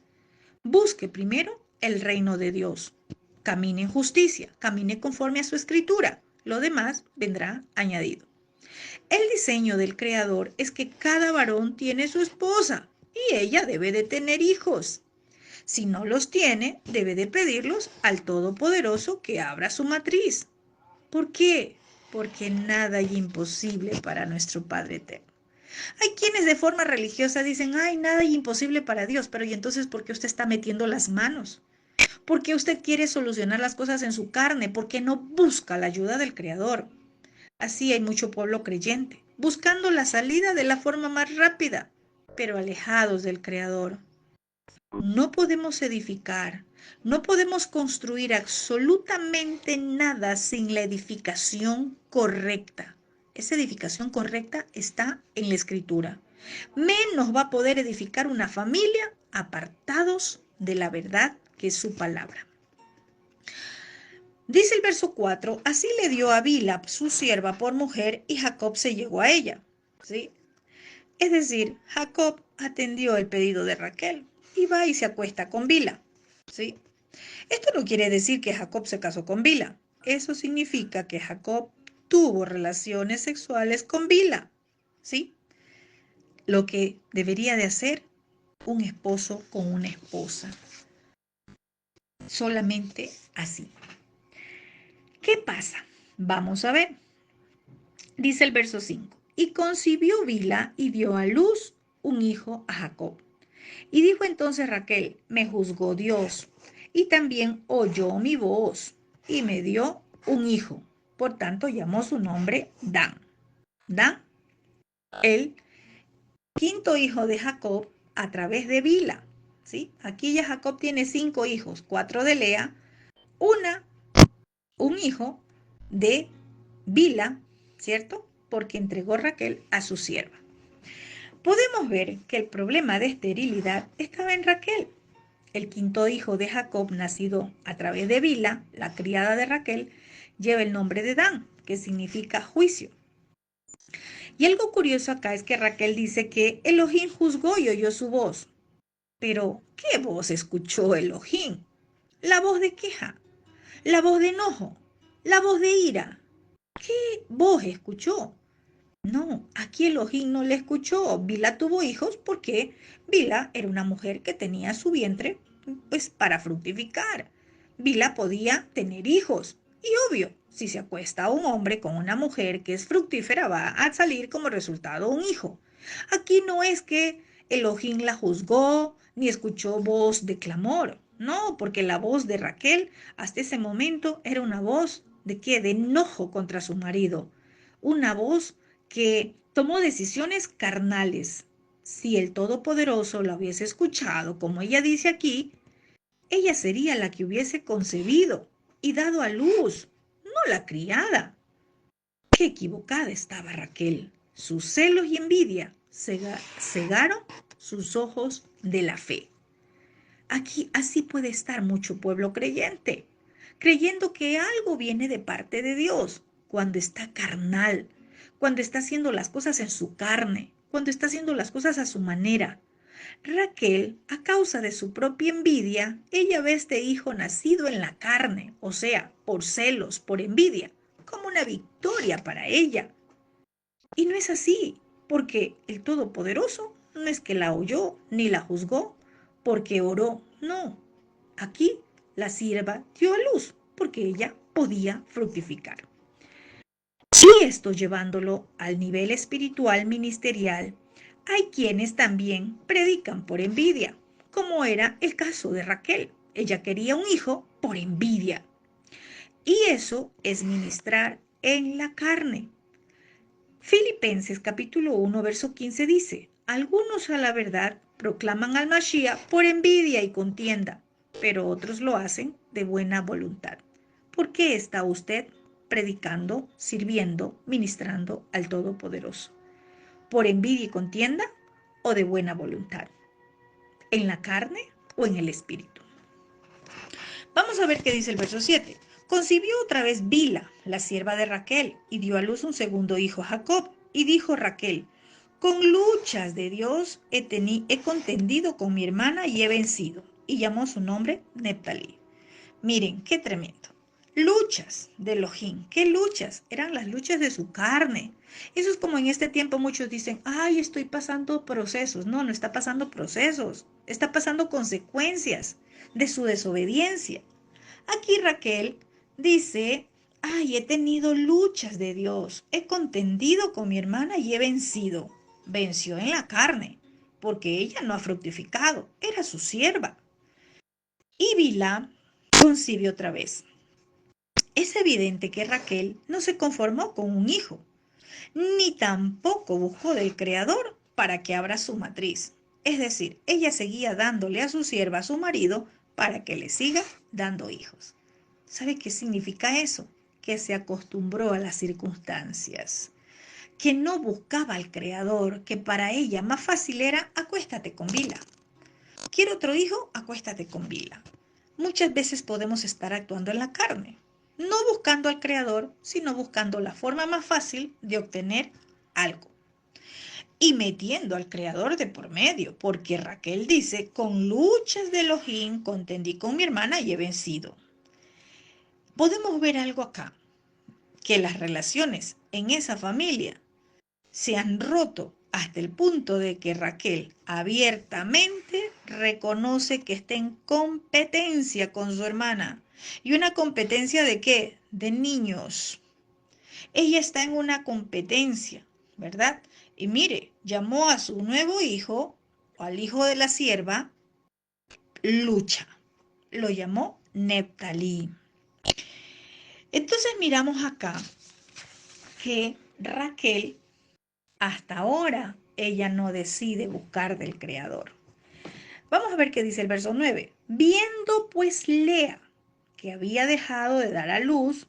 Busque primero el reino de Dios. Camine en justicia, camine conforme a su escritura. Lo demás vendrá añadido. El diseño del Creador es que cada varón tiene su esposa y ella debe de tener hijos. Si no los tiene, debe de pedirlos al Todopoderoso que abra su matriz. ¿Por qué? Porque nada hay imposible para nuestro Padre Eterno. Hay quienes de forma religiosa dicen, ay, nada hay imposible para Dios, pero ¿y entonces por qué usted está metiendo las manos? ¿Por qué usted quiere solucionar las cosas en su carne? ¿Por qué no busca la ayuda del Creador? Así hay mucho pueblo creyente, buscando la salida de la forma más rápida, pero alejados del Creador. No podemos edificar, no podemos construir absolutamente nada sin la edificación correcta. Esa edificación correcta está en la Escritura. Menos va a poder edificar una familia apartados de la verdad que es su palabra. Dice el verso 4, así le dio a Bila su sierva por mujer y Jacob se llegó a ella. ¿Sí? Es decir, Jacob atendió el pedido de Raquel y va y se acuesta con Bila. ¿Sí? Esto no quiere decir que Jacob se casó con Bila. Eso significa que Jacob tuvo relaciones sexuales con Bila. ¿Sí? Lo que debería de hacer un esposo con una esposa. Solamente así. ¿Qué pasa? Vamos a ver. Dice el verso 5. Y concibió Bila y dio a luz un hijo a Jacob. Y dijo entonces Raquel, me juzgó Dios y también oyó mi voz y me dio un hijo. Por tanto llamó su nombre Dan. Dan, el quinto hijo de Jacob a través de Bila. ¿Sí? Aquí ya Jacob tiene 5 hijos, 4 de Lea, un hijo de Bila, ¿cierto? Porque entregó Raquel a su sierva. Podemos ver que el problema de esterilidad estaba en Raquel. El quinto hijo de Jacob, nacido a través de Bila, la criada de Raquel, lleva el nombre de Dan, que significa juicio. Y algo curioso acá es que Raquel dice que Elohim juzgó y oyó su voz. Pero, ¿qué voz escuchó Elohim? La voz de queja, la voz de enojo, la voz de ira. ¿Qué voz escuchó? No, aquí Elohim no le escuchó. Bila tuvo hijos porque Bila era una mujer que tenía su vientre pues para fructificar. Bila podía tener hijos. Y obvio, si se acuesta un hombre con una mujer que es fructífera, va a salir como resultado un hijo. Aquí no es que Elohim la juzgó ni escuchó voz de clamor. No, porque la voz de Raquel hasta ese momento era una voz de qué? De enojo contra su marido. Una voz que tomó decisiones carnales. Si el Todopoderoso la hubiese escuchado, como ella dice aquí, ella sería la que hubiese concebido y dado a luz, no la criada. Qué equivocada estaba Raquel. Sus celos y envidia cegaron sus ojos de la fe. Aquí así puede estar mucho pueblo creyente, creyendo que algo viene de parte de Dios, cuando está carnal, cuando está haciendo las cosas en su carne, cuando está haciendo las cosas a su manera. Raquel, a causa de su propia envidia, ella ve a este hijo nacido en la carne, o sea, por celos, por envidia, como una victoria para ella. Y no es así, porque el Todopoderoso no es que la oyó ni la juzgó porque oró, no. Aquí la sierva dio a luz porque ella podía fructificar. Y esto llevándolo al nivel espiritual ministerial, hay quienes también predican por envidia, como era el caso de Raquel. Ella quería un hijo por envidia. Y eso es ministrar en la carne. Filipenses capítulo 1, verso 15 dice, algunos a la verdad proclaman al Mashiach por envidia y contienda, pero otros lo hacen de buena voluntad. ¿Por qué está usted predicando, sirviendo, ministrando al Todopoderoso? ¿Por envidia y contienda o de buena voluntad? ¿En la carne o en el espíritu? Vamos a ver qué dice el verso 7. Concibió otra vez Bila, la sierva de Raquel, y dio a luz un segundo hijo, Jacob. Y dijo Raquel, con luchas de Dios he contendido con mi hermana y he vencido. Y llamó su nombre Neptalí. Miren, qué tremendo. Luchas de Elohim. ¿Qué luchas? Eran las luchas de su carne. Eso es como en este tiempo muchos dicen, ay, estoy pasando procesos. No, no está pasando procesos. Está pasando consecuencias de su desobediencia. Aquí Raquel dice, ay, he tenido luchas de Dios. He contendido con mi hermana y he vencido. Venció en la carne, porque ella no ha fructificado. Era su sierva. Y Bilha concibe otra vez. Es evidente que Raquel no se conformó con un hijo, ni tampoco buscó del Creador para que abra su matriz. Es decir, ella seguía dándole a su sierva, a su marido, para que le siga dando hijos. ¿Sabe qué significa eso? Que se acostumbró a las circunstancias, que no buscaba al Creador, que para ella más fácil era acuéstate con Bilha. ¿Quiero otro hijo? Acuéstate con Bilha. Muchas veces podemos estar actuando en la carne, no buscando al Creador, sino buscando la forma más fácil de obtener algo. Y metiendo al Creador de por medio, porque Raquel dice, con luchas de Elohim contendí con mi hermana y he vencido. Podemos ver algo acá, que las relaciones en esa familia se han roto hasta el punto de que Raquel abiertamente reconoce que está en competencia con su hermana. ¿Y una competencia de qué? De niños. Ella está en una competencia, ¿verdad? Y mire, llamó a su nuevo hijo, o al hijo de la sierva, Lucha. Lo llamó Neptalí. Entonces miramos acá que Raquel, hasta ahora, ella no decide buscar del Creador. Vamos a ver qué dice el verso 9. Viendo pues Lea que había dejado de dar a luz,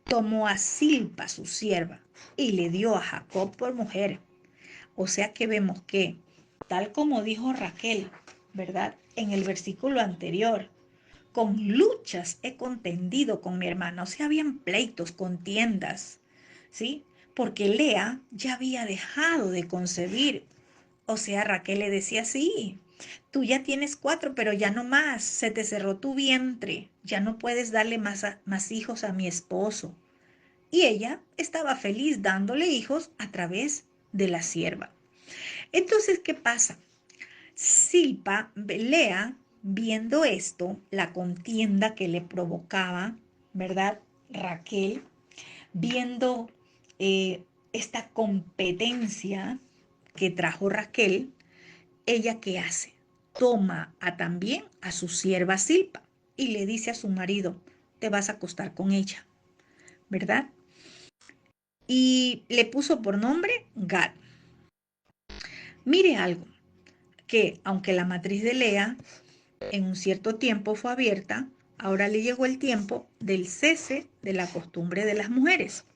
tomó a Silpa, su sierva, y le dio a Jacob por mujer. O sea que vemos que, tal como dijo Raquel, ¿verdad? En el versículo anterior, con luchas he contendido con mi hermana. O sea, habían pleitos, contiendas, ¿sí? porque Lea ya había dejado de concebir. O sea, Raquel le decía, sí, tú ya tienes 4, pero ya no más, se te cerró tu vientre, ya no puedes darle más hijos a mi esposo. Y ella estaba feliz dándole hijos a través de la sierva. Entonces, ¿qué pasa? Lea, viendo esto, la contienda que le provocaba, ¿verdad? Raquel, viendo esta competencia que trajo Raquel, ¿ella qué hace? Toma también a su sierva Silpa y le dice a su marido, te vas a acostar con ella, ¿verdad? Y le puso por nombre Gad. Mire algo, que aunque la matriz de Lea en un cierto tiempo fue abierta, ahora le llegó el tiempo del cese de la costumbre de las mujeres.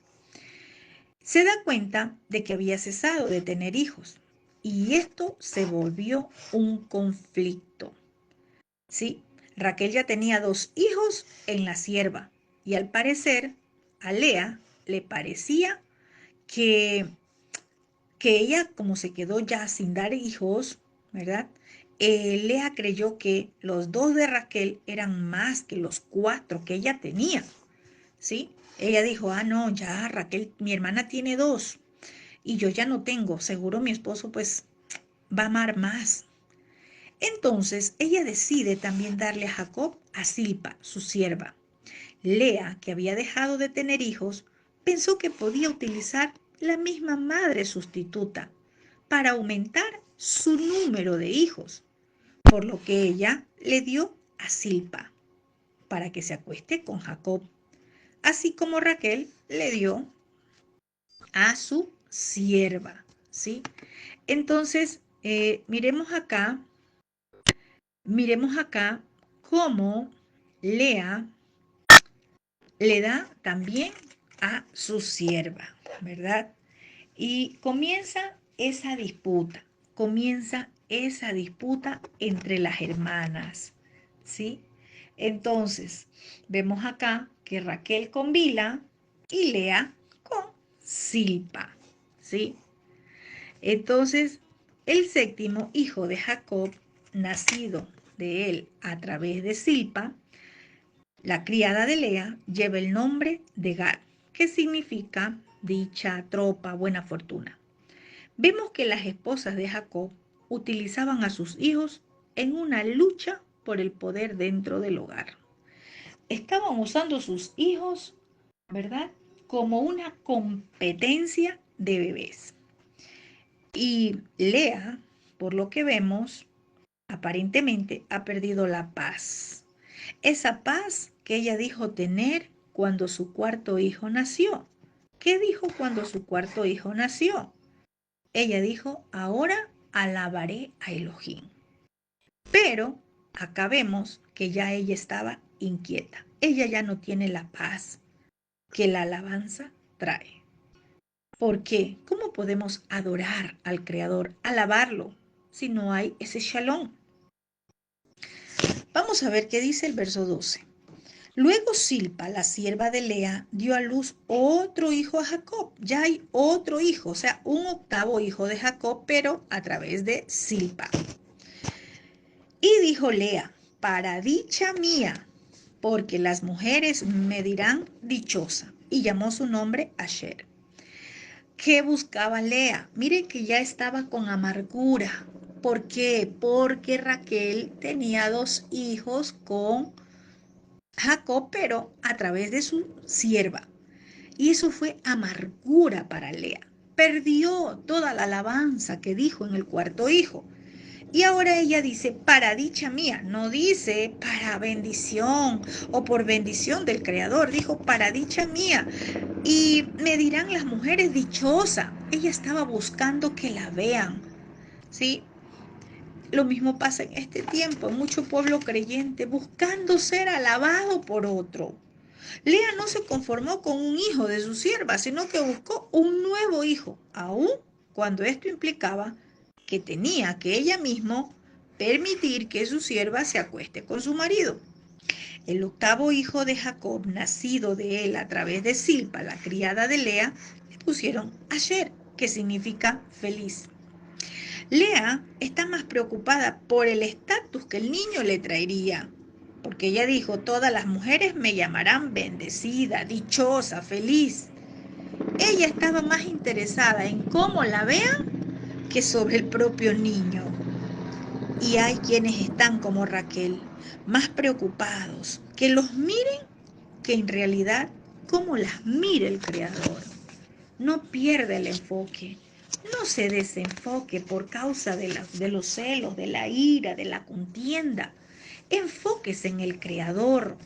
Se da cuenta de que había cesado de tener hijos y esto se volvió un conflicto. Sí, Raquel ya tenía 2 hijos en la sierva y al parecer a Lea le parecía que, que ella, como se quedó ya sin dar hijos, ¿verdad? Lea creyó que los 2 de Raquel eran más que los 4 que ella tenía, ¿sí? Ella dijo, no, ya Raquel, mi hermana tiene 2 y yo ya no tengo, seguro mi esposo pues va a amar más. Entonces ella decide también darle a Jacob a Silpa, su sierva. Lea, que había dejado de tener hijos, pensó que podía utilizar la misma madre sustituta para aumentar su número de hijos, por lo que ella le dio a Silpa para que se acueste con Jacob, así como Raquel le dio a su sierva, ¿sí? Entonces, miremos acá cómo Lea le da también a su sierva, ¿verdad? Y comienza esa disputa entre las hermanas, ¿sí? Entonces, vemos acá que Raquel con Bila y Lea con Silpa, ¿sí? Entonces, el séptimo hijo de Jacob, nacido de él a través de Silpa, la criada de Lea, lleva el nombre de Gad, que significa dicha, tropa, buena fortuna. Vemos que las esposas de Jacob utilizaban a sus hijos en una lucha por el poder dentro del hogar. Estaban usando sus hijos, ¿verdad?, como una competencia de bebés. Y Lea, por lo que vemos, aparentemente ha perdido la paz. Esa paz que ella dijo tener cuando su 4.º hijo nació. ¿Qué dijo cuando su 4.º hijo nació? Ella dijo, ahora alabaré a Elohim. Pero acá vemos que ya ella estaba inquieta. Ella ya no tiene la paz que la alabanza trae. ¿Por qué? ¿Cómo podemos adorar al Creador, alabarlo, si no hay ese shalom? Vamos a ver qué dice el verso 12. Luego Silpa, la sierva de Lea, dio a luz otro hijo a Jacob. Ya hay otro hijo, o sea, un 8.º hijo de Jacob, pero a través de Silpa. Y dijo Lea, para dicha mía, porque las mujeres me dirán dichosa. Y llamó su nombre Asher. ¿Qué buscaba Lea? Mire que ya estaba con amargura. ¿Por qué? Porque Raquel tenía 2 hijos con Jacob, pero a través de su sierva. Y eso fue amargura para Lea. Perdió toda la alabanza que dijo en el 4.º hijo. Y ahora ella dice, para dicha mía, no dice para bendición o por bendición del Creador, dijo para dicha mía. Y me dirán las mujeres dichosa. Ella estaba buscando que la vean, ¿sí? Lo mismo pasa en este tiempo, mucho pueblo creyente buscando ser alabado por otro. Lea no se conformó con un hijo de su sierva, sino que buscó un nuevo hijo, aun cuando esto implicaba que tenía que ella misma permitir que su sierva se acueste con su marido. El octavo hijo de Jacob, nacido de él a través de Silpa, la criada de Lea, le pusieron Asher, que significa feliz. Lea está más preocupada por el estatus que el niño le traería, porque ella dijo, todas las mujeres me llamarán bendecida, dichosa, feliz. Ella estaba más interesada en cómo la vean que sobre el propio niño. Y hay quienes están como Raquel, más preocupados que los miren que en realidad cómo las mira el Creador. No pierda el enfoque, no se desenfoque por causa de los celos, de la ira, de la contienda. Enfóquese en el Creador.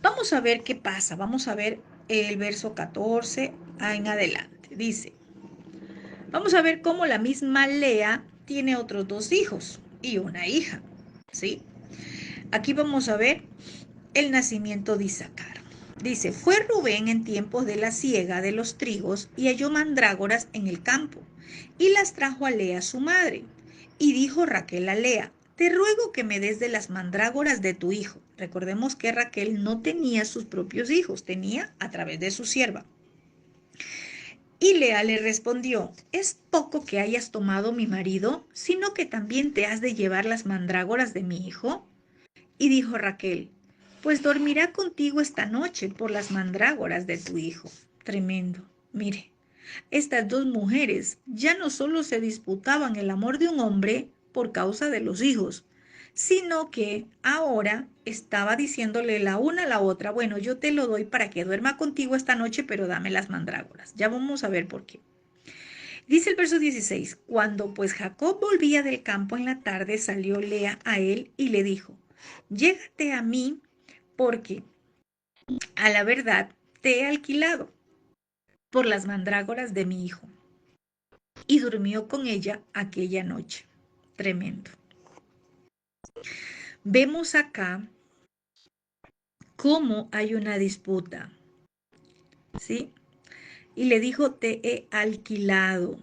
Vamos a ver qué pasa, vamos a ver el verso 14 en adelante. Dice, vamos a ver cómo la misma Lea tiene otros dos hijos y una hija, ¿sí? Aquí vamos a ver el nacimiento de Isaacar. Dice, fue Rubén en tiempos de la siega de los trigos y halló mandrágoras en el campo y las trajo a Lea su madre. Y dijo Raquel a Lea, te ruego que me des de las mandrágoras de tu hijo. Recordemos que Raquel no tenía sus propios hijos, tenía a través de su sierva. Y Lea le respondió, es poco que hayas tomado mi marido, sino que también te has de llevar las mandrágoras de mi hijo. Y dijo Raquel, pues dormirá contigo esta noche por las mandrágoras de tu hijo. Tremendo. Mire, estas dos mujeres ya no solo se disputaban el amor de un hombre por causa de los hijos, sino que ahora estaba diciéndole la una a la otra, bueno, yo te lo doy para que duerma contigo esta noche, pero dame las mandrágoras. Ya vamos a ver por qué. Dice el verso 16, cuando pues Jacob volvía del campo en la tarde, salió Lea a él y le dijo, llégate a mí porque a la verdad te he alquilado por las mandrágoras de mi hijo. Y durmió con ella aquella noche. Tremendo. Vemos acá cómo hay una disputa, ¿sí? Y le dijo, te he alquilado.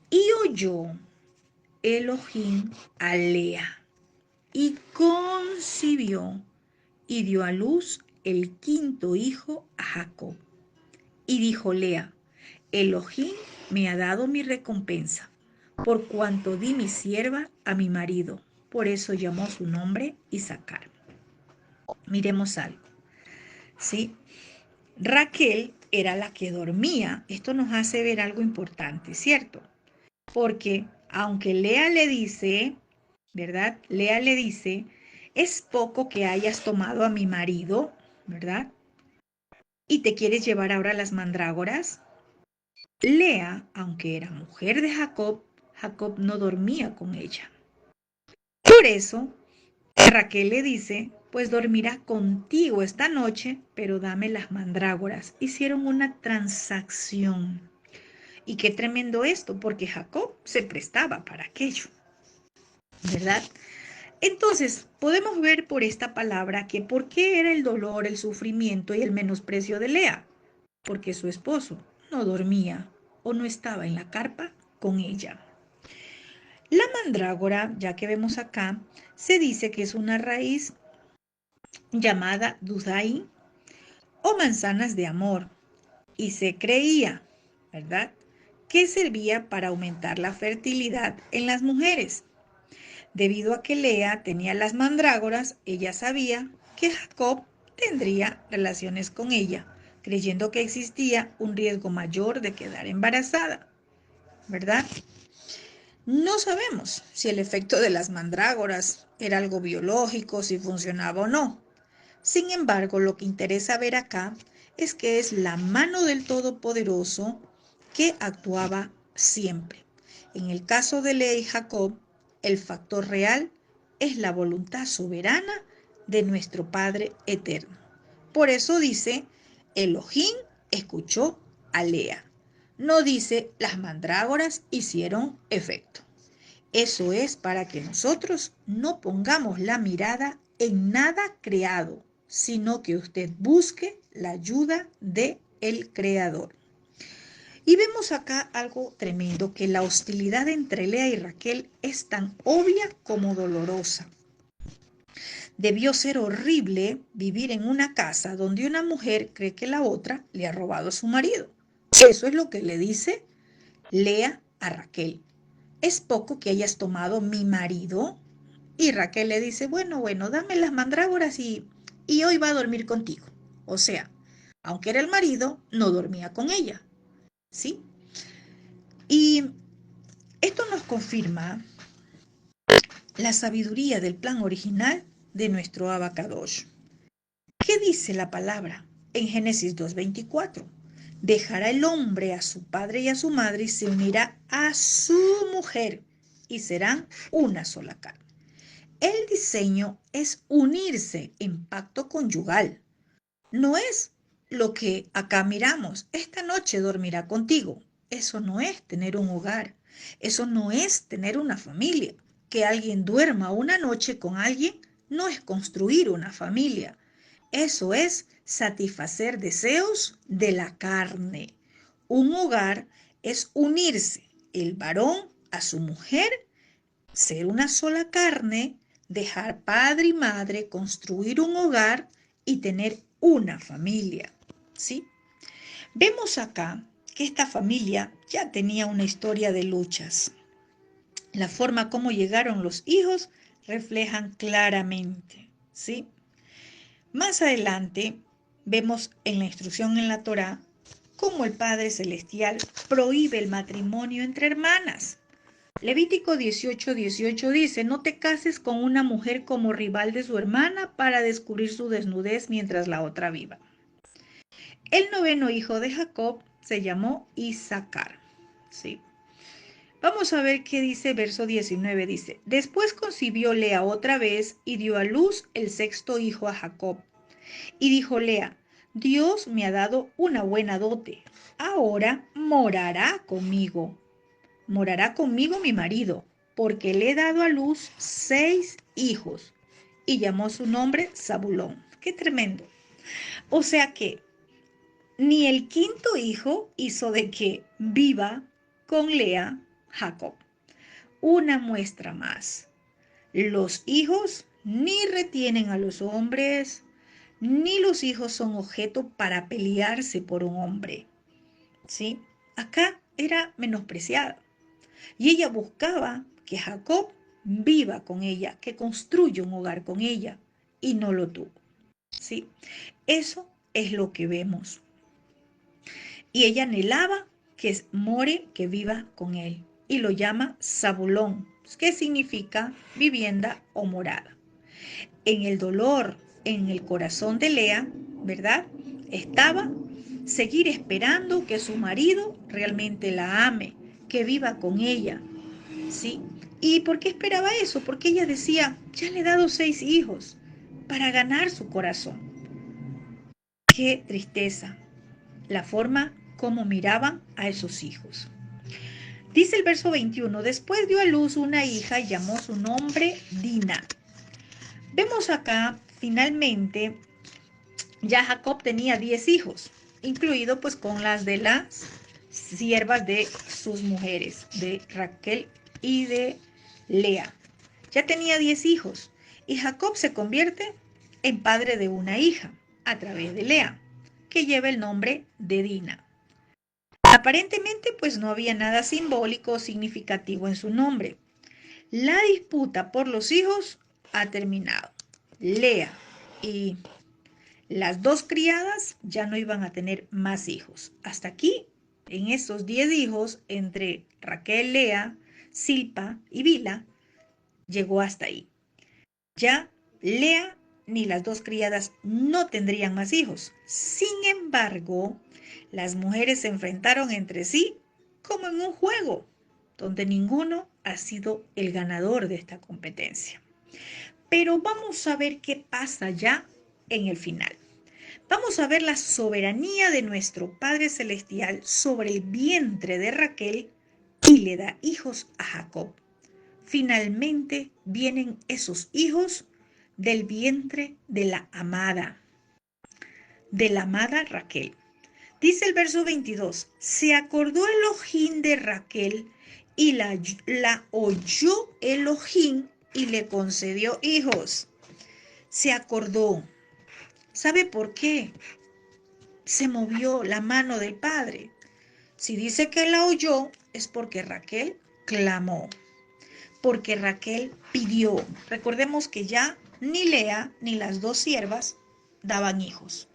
Y oyó Elohim a Lea y concibió y dio a luz el quinto hijo a Jacob. Y dijo Lea, Elohim me ha dado mi recompensa, por cuanto di mi sierva a mi marido. Por eso llamó su nombre Isaacar. Miremos algo, ¿sí? Raquel era la que dormía. Esto nos hace ver algo importante, ¿cierto? Porque aunque Lea le dice, ¿verdad? Lea le dice, es poco que hayas tomado a mi marido, ¿verdad? Y te quieres llevar ahora las mandrágoras. Lea, aunque era mujer de Jacob, Jacob no dormía con ella. Por eso, Raquel le dice, pues dormirá contigo esta noche, pero dame las mandrágoras. Hicieron una transacción. Y qué tremendo esto, porque Jacob se prestaba para aquello, ¿verdad? Entonces, podemos ver por esta palabra que por qué era el dolor, el sufrimiento y el menosprecio de Lea. Porque su esposo no dormía o no estaba en la carpa con ella. La mandrágora, ya que vemos acá, se dice que es una raíz llamada dudai o manzanas de amor y se creía, ¿verdad?, que servía para aumentar la fertilidad en las mujeres. Debido a que Lea tenía las mandrágoras, ella sabía que Jacob tendría relaciones con ella, creyendo que existía un riesgo mayor de quedar embarazada, ¿verdad? No sabemos si el efecto de las mandrágoras era algo biológico, si funcionaba o no. Sin embargo, lo que interesa ver acá es que es la mano del Todopoderoso que actuaba siempre. En el caso de Lea y Jacob, el factor real es la voluntad soberana de nuestro Padre eterno. Por eso dice, Elohim escuchó a Lea. No dice, las mandrágoras hicieron efecto. Eso es para que nosotros no pongamos la mirada en nada creado, sino que usted busque la ayuda del Creador. Y vemos acá algo tremendo, que la hostilidad entre Lea y Raquel es tan obvia como dolorosa. Debió ser horrible vivir en una casa donde una mujer cree que la otra le ha robado a su marido. Eso es lo que le dice Lea a Raquel. ¿Es poco que hayas tomado mi marido? Y Raquel le dice, bueno, dame las mandrágoras y hoy va a dormir contigo. O sea, aunque era el marido, no dormía con ella, ¿sí? Y esto nos confirma la sabiduría del plan original de nuestro Abacadosh. ¿Qué dice la palabra en Génesis 2:24? Dejará el hombre a su padre y a su madre y se unirá a su mujer y serán una sola carne. El diseño es unirse en pacto conyugal. No es lo que acá miramos. Esta noche dormirá contigo. Eso no es tener un hogar. Eso no es tener una familia. Que alguien duerma una noche con alguien no es construir una familia. Eso es satisfacer deseos de la carne. Un hogar es unirse el varón a su mujer, ser una sola carne, dejar padre y madre, construir un hogar y tener una familia, ¿sí? Vemos acá que esta familia ya tenía una historia de luchas. La forma como llegaron los hijos reflejan claramente, ¿sí? Más adelante vemos en la instrucción en la Torá cómo el Padre Celestial prohíbe el matrimonio entre hermanas. Levítico 18:18 dice, no te cases con una mujer como rival de su hermana para descubrir su desnudez mientras la otra viva. El noveno hijo de Jacob se llamó Isaacar. ¿Sí? Vamos a ver qué dice verso 19. Dice, después concibió Lea otra vez y dio a luz el sexto hijo a Jacob. Y dijo Lea, Dios me ha dado una buena dote. Ahora morará conmigo mi marido, porque le he dado a luz 6 hijos. Y llamó su nombre Zabulón. Qué tremendo. O sea que ni el quinto hijo hizo de que viva con Lea Jacob. Una muestra más. Los hijos ni retienen a los hombres, ni los hijos son objeto para pelearse por un hombre. ¿Sí? Acá era menospreciada. Y ella buscaba que Jacob viva con ella, que construya un hogar con ella, y no lo tuvo. ¿Sí? Eso es lo que vemos. Y ella anhelaba que more, que viva con él. Y lo llama Zabulón, que significa vivienda o morada. En el dolor, en el corazón de Lea, ¿verdad? Estaba seguir esperando que su marido realmente la ame, que viva con ella, ¿sí? ¿Y por qué esperaba eso? Porque ella decía, ya le he dado 6 hijos para ganar su corazón. Qué tristeza la forma como miraban a esos hijos. Dice el verso 21, después dio a luz una hija y llamó su nombre Dina. Vemos acá, finalmente, ya Jacob tenía 10 hijos, incluido pues con las de las siervas de sus mujeres, de Raquel y de Lea. Ya tenía 10 hijos y Jacob se convierte en padre de una hija a través de Lea, que lleva el nombre de Dina. Aparentemente pues no había nada simbólico o significativo en su nombre. La disputa por los hijos ha terminado. Lea y las 2 criadas ya no iban a tener más hijos. Hasta aquí, en esos 10 hijos, entre Raquel, Lea, Silpa y Bila, llegó hasta ahí. Ya Lea ni las 2 criadas no tendrían más hijos. Sin embargo, las mujeres se enfrentaron entre sí como en un juego, donde ninguno ha sido el ganador de esta competencia. Pero vamos a ver qué pasa ya en el final. Vamos a ver la soberanía de nuestro Padre Celestial sobre el vientre de Raquel y le da hijos a Jacob. Finalmente vienen esos hijos del vientre de la amada Raquel. Dice el verso 22, se acordó Elohim de Raquel y la oyó Elohim y le concedió hijos. se acordó. ¿Sabe por qué se movió la mano del padre? Si dice que la oyó, es porque Raquel clamó, porque Raquel pidió. Recordemos que ya ni Lea ni las dos siervas daban hijos.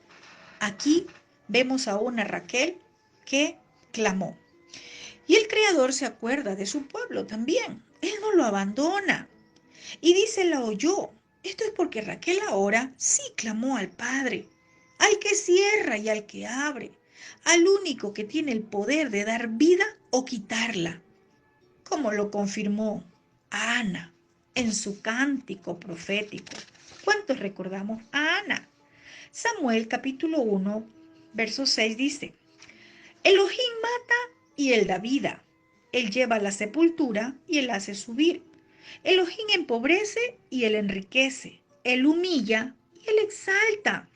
Aquí vemos a una Raquel que clamó. Y el Creador se acuerda de su pueblo también. Él no lo abandona. Y dice, la oyó. Esto es porque Raquel ahora sí clamó al Padre, al que cierra y al que abre, al único que tiene el poder de dar vida o quitarla, como lo confirmó Ana en su cántico profético. ¿Cuántos recordamos a Ana? Samuel capítulo 1, verso 6 dice, Elohim mata y él da vida. Él lleva a la sepultura y él hace subir. Elohim empobrece y él enriquece. Él humilla y él exalta.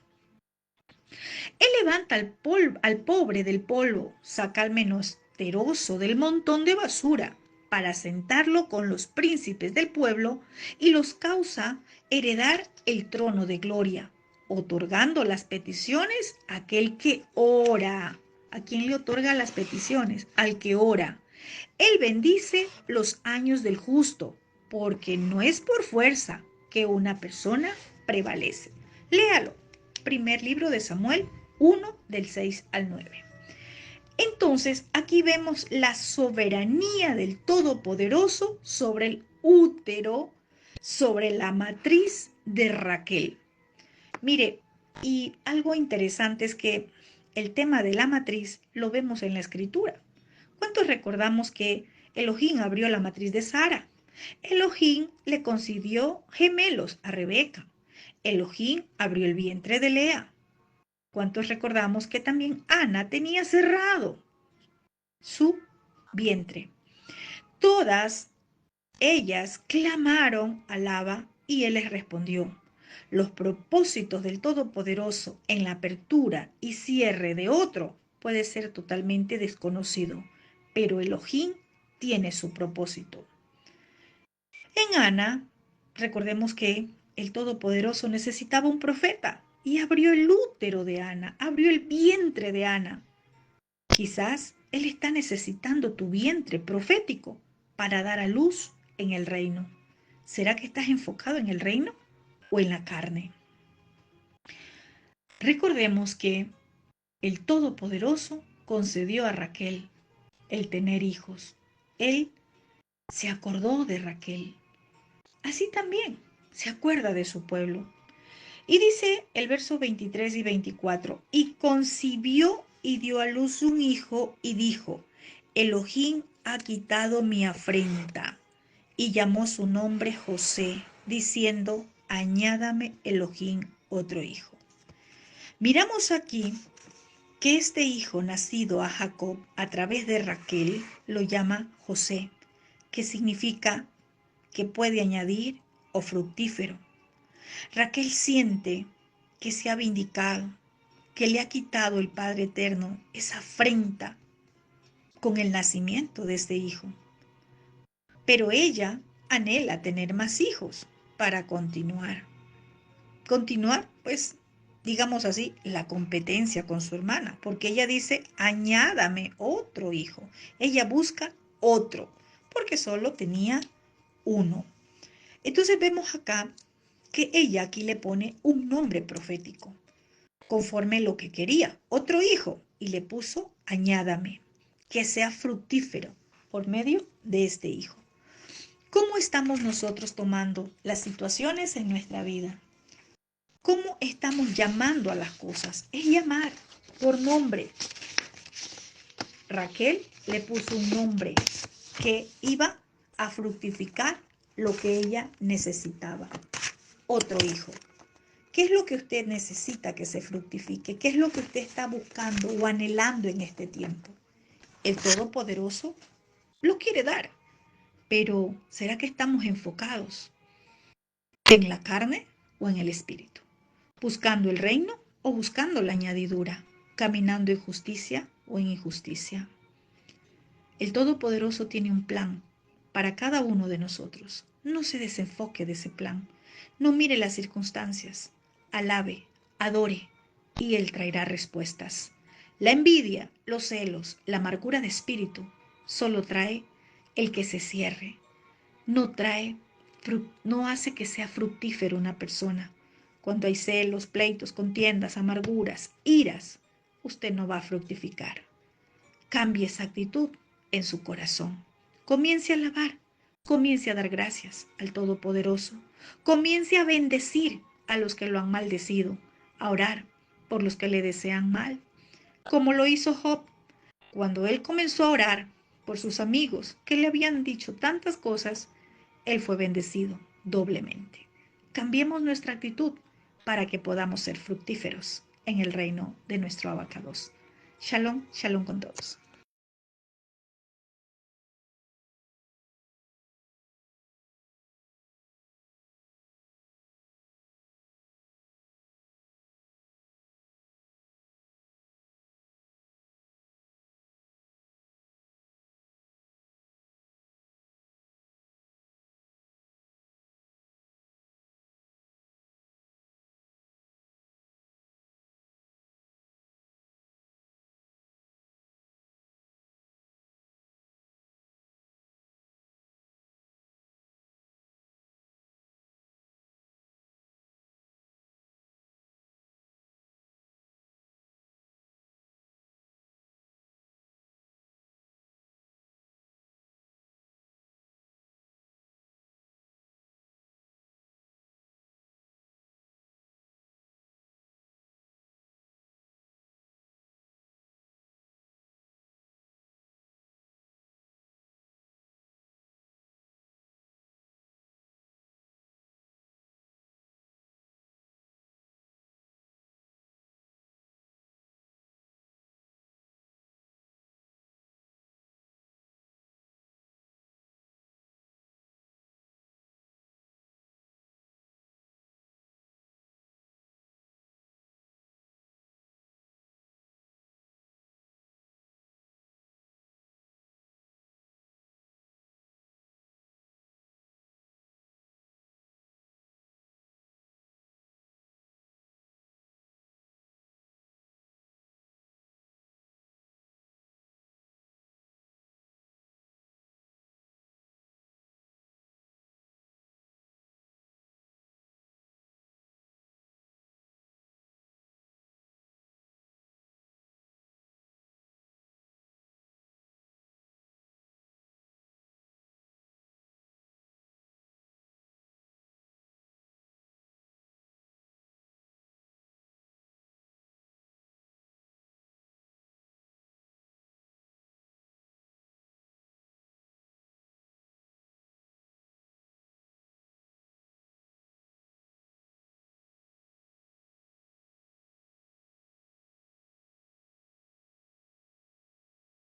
Él levanta al pobre del polvo, saca al menesteroso del montón de basura, para sentarlo con los príncipes del pueblo y los causa heredar el trono de gloria, otorgando las peticiones a aquel que ora. ¿A quién le otorga las peticiones? Al que ora. Él bendice los años del justo, porque no es por fuerza que una persona prevalece. Léalo. Primer libro de Samuel 1 del 6 al 9. Entonces, aquí vemos la soberanía del Todopoderoso sobre el útero, sobre la matriz de Raquel. Mire, y algo interesante es que el tema de la matriz lo vemos en la Escritura. ¿Cuántos recordamos que Elohim abrió la matriz de Sara? Elohim le concedió gemelos a Rebeca. Elohim abrió el vientre de Lea. ¿Cuántos recordamos que también Ana tenía cerrado su vientre? Todas ellas clamaron a Abba y él les respondió. Los propósitos del Todopoderoso en la apertura y cierre de otro puede ser totalmente desconocido, pero Elohim tiene su propósito. En Ana, recordemos que el Todopoderoso necesitaba un profeta y abrió el útero de Ana, abrió el vientre de Ana. Quizás Él está necesitando tu vientre profético para dar a luz en el reino. ¿Será que estás enfocado en el reino o en la carne? Recordemos que el Todopoderoso concedió a Raquel el tener hijos. Él se acordó de Raquel. Así también se acuerda de su pueblo. Y dice el verso 23 y 24, y concibió y dio a luz un hijo y dijo, Elohim ha quitado mi afrenta. Y llamó su nombre José, diciendo, añádame Elohim otro hijo. Miramos aquí que este hijo nacido a Jacob a través de Raquel lo llama José, que significa que puede añadir o fructífero. Raquel siente que se ha vindicado, que le ha quitado el Padre Eterno esa afrenta con el nacimiento de este hijo. Pero ella anhela tener más hijos para continuar. Continuar, pues, digamos así, la competencia con su hermana, porque ella dice, añádame otro hijo. Ella busca otro, porque solo tenía uno. Entonces vemos acá que ella aquí le pone un nombre profético, conforme lo que quería, otro hijo, y le puso, añádame, que sea fructífero por medio de este hijo. ¿Cómo estamos nosotros tomando las situaciones en nuestra vida? ¿Cómo estamos llamando a las cosas? Es llamar por nombre. Raquel le puso un nombre que iba a fructificar lo que ella necesitaba. Otro hijo. ¿Qué es lo que usted necesita que se fructifique? ¿Qué es lo que usted está buscando o anhelando en este tiempo? El Todopoderoso lo quiere dar, pero ¿será que estamos enfocados en la carne o en el espíritu? ¿Buscando el reino o buscando la añadidura? ¿Caminando en justicia o en injusticia? El Todopoderoso tiene un plan para cada uno de nosotros. No se desenfoque de ese plan. No mire las circunstancias, alabe, adore, y Él traerá respuestas. La envidia, los celos, la amargura de espíritu, solo trae el que se cierre. No hace que sea fructífero una persona. Cuando hay celos, pleitos, contiendas, amarguras, iras, usted no va a fructificar. Cambie esa actitud en su corazón. Comience a alabar, comience a dar gracias al Todopoderoso. Comience a bendecir a los que lo han maldecido, a orar por los que le desean mal, como lo hizo Job cuando él comenzó a orar por sus amigos que le habían dicho tantas cosas. Él fue bendecido doblemente. Cambiemos nuestra actitud para que podamos ser fructíferos en el reino de nuestro abacados. Shalom, shalom con todos.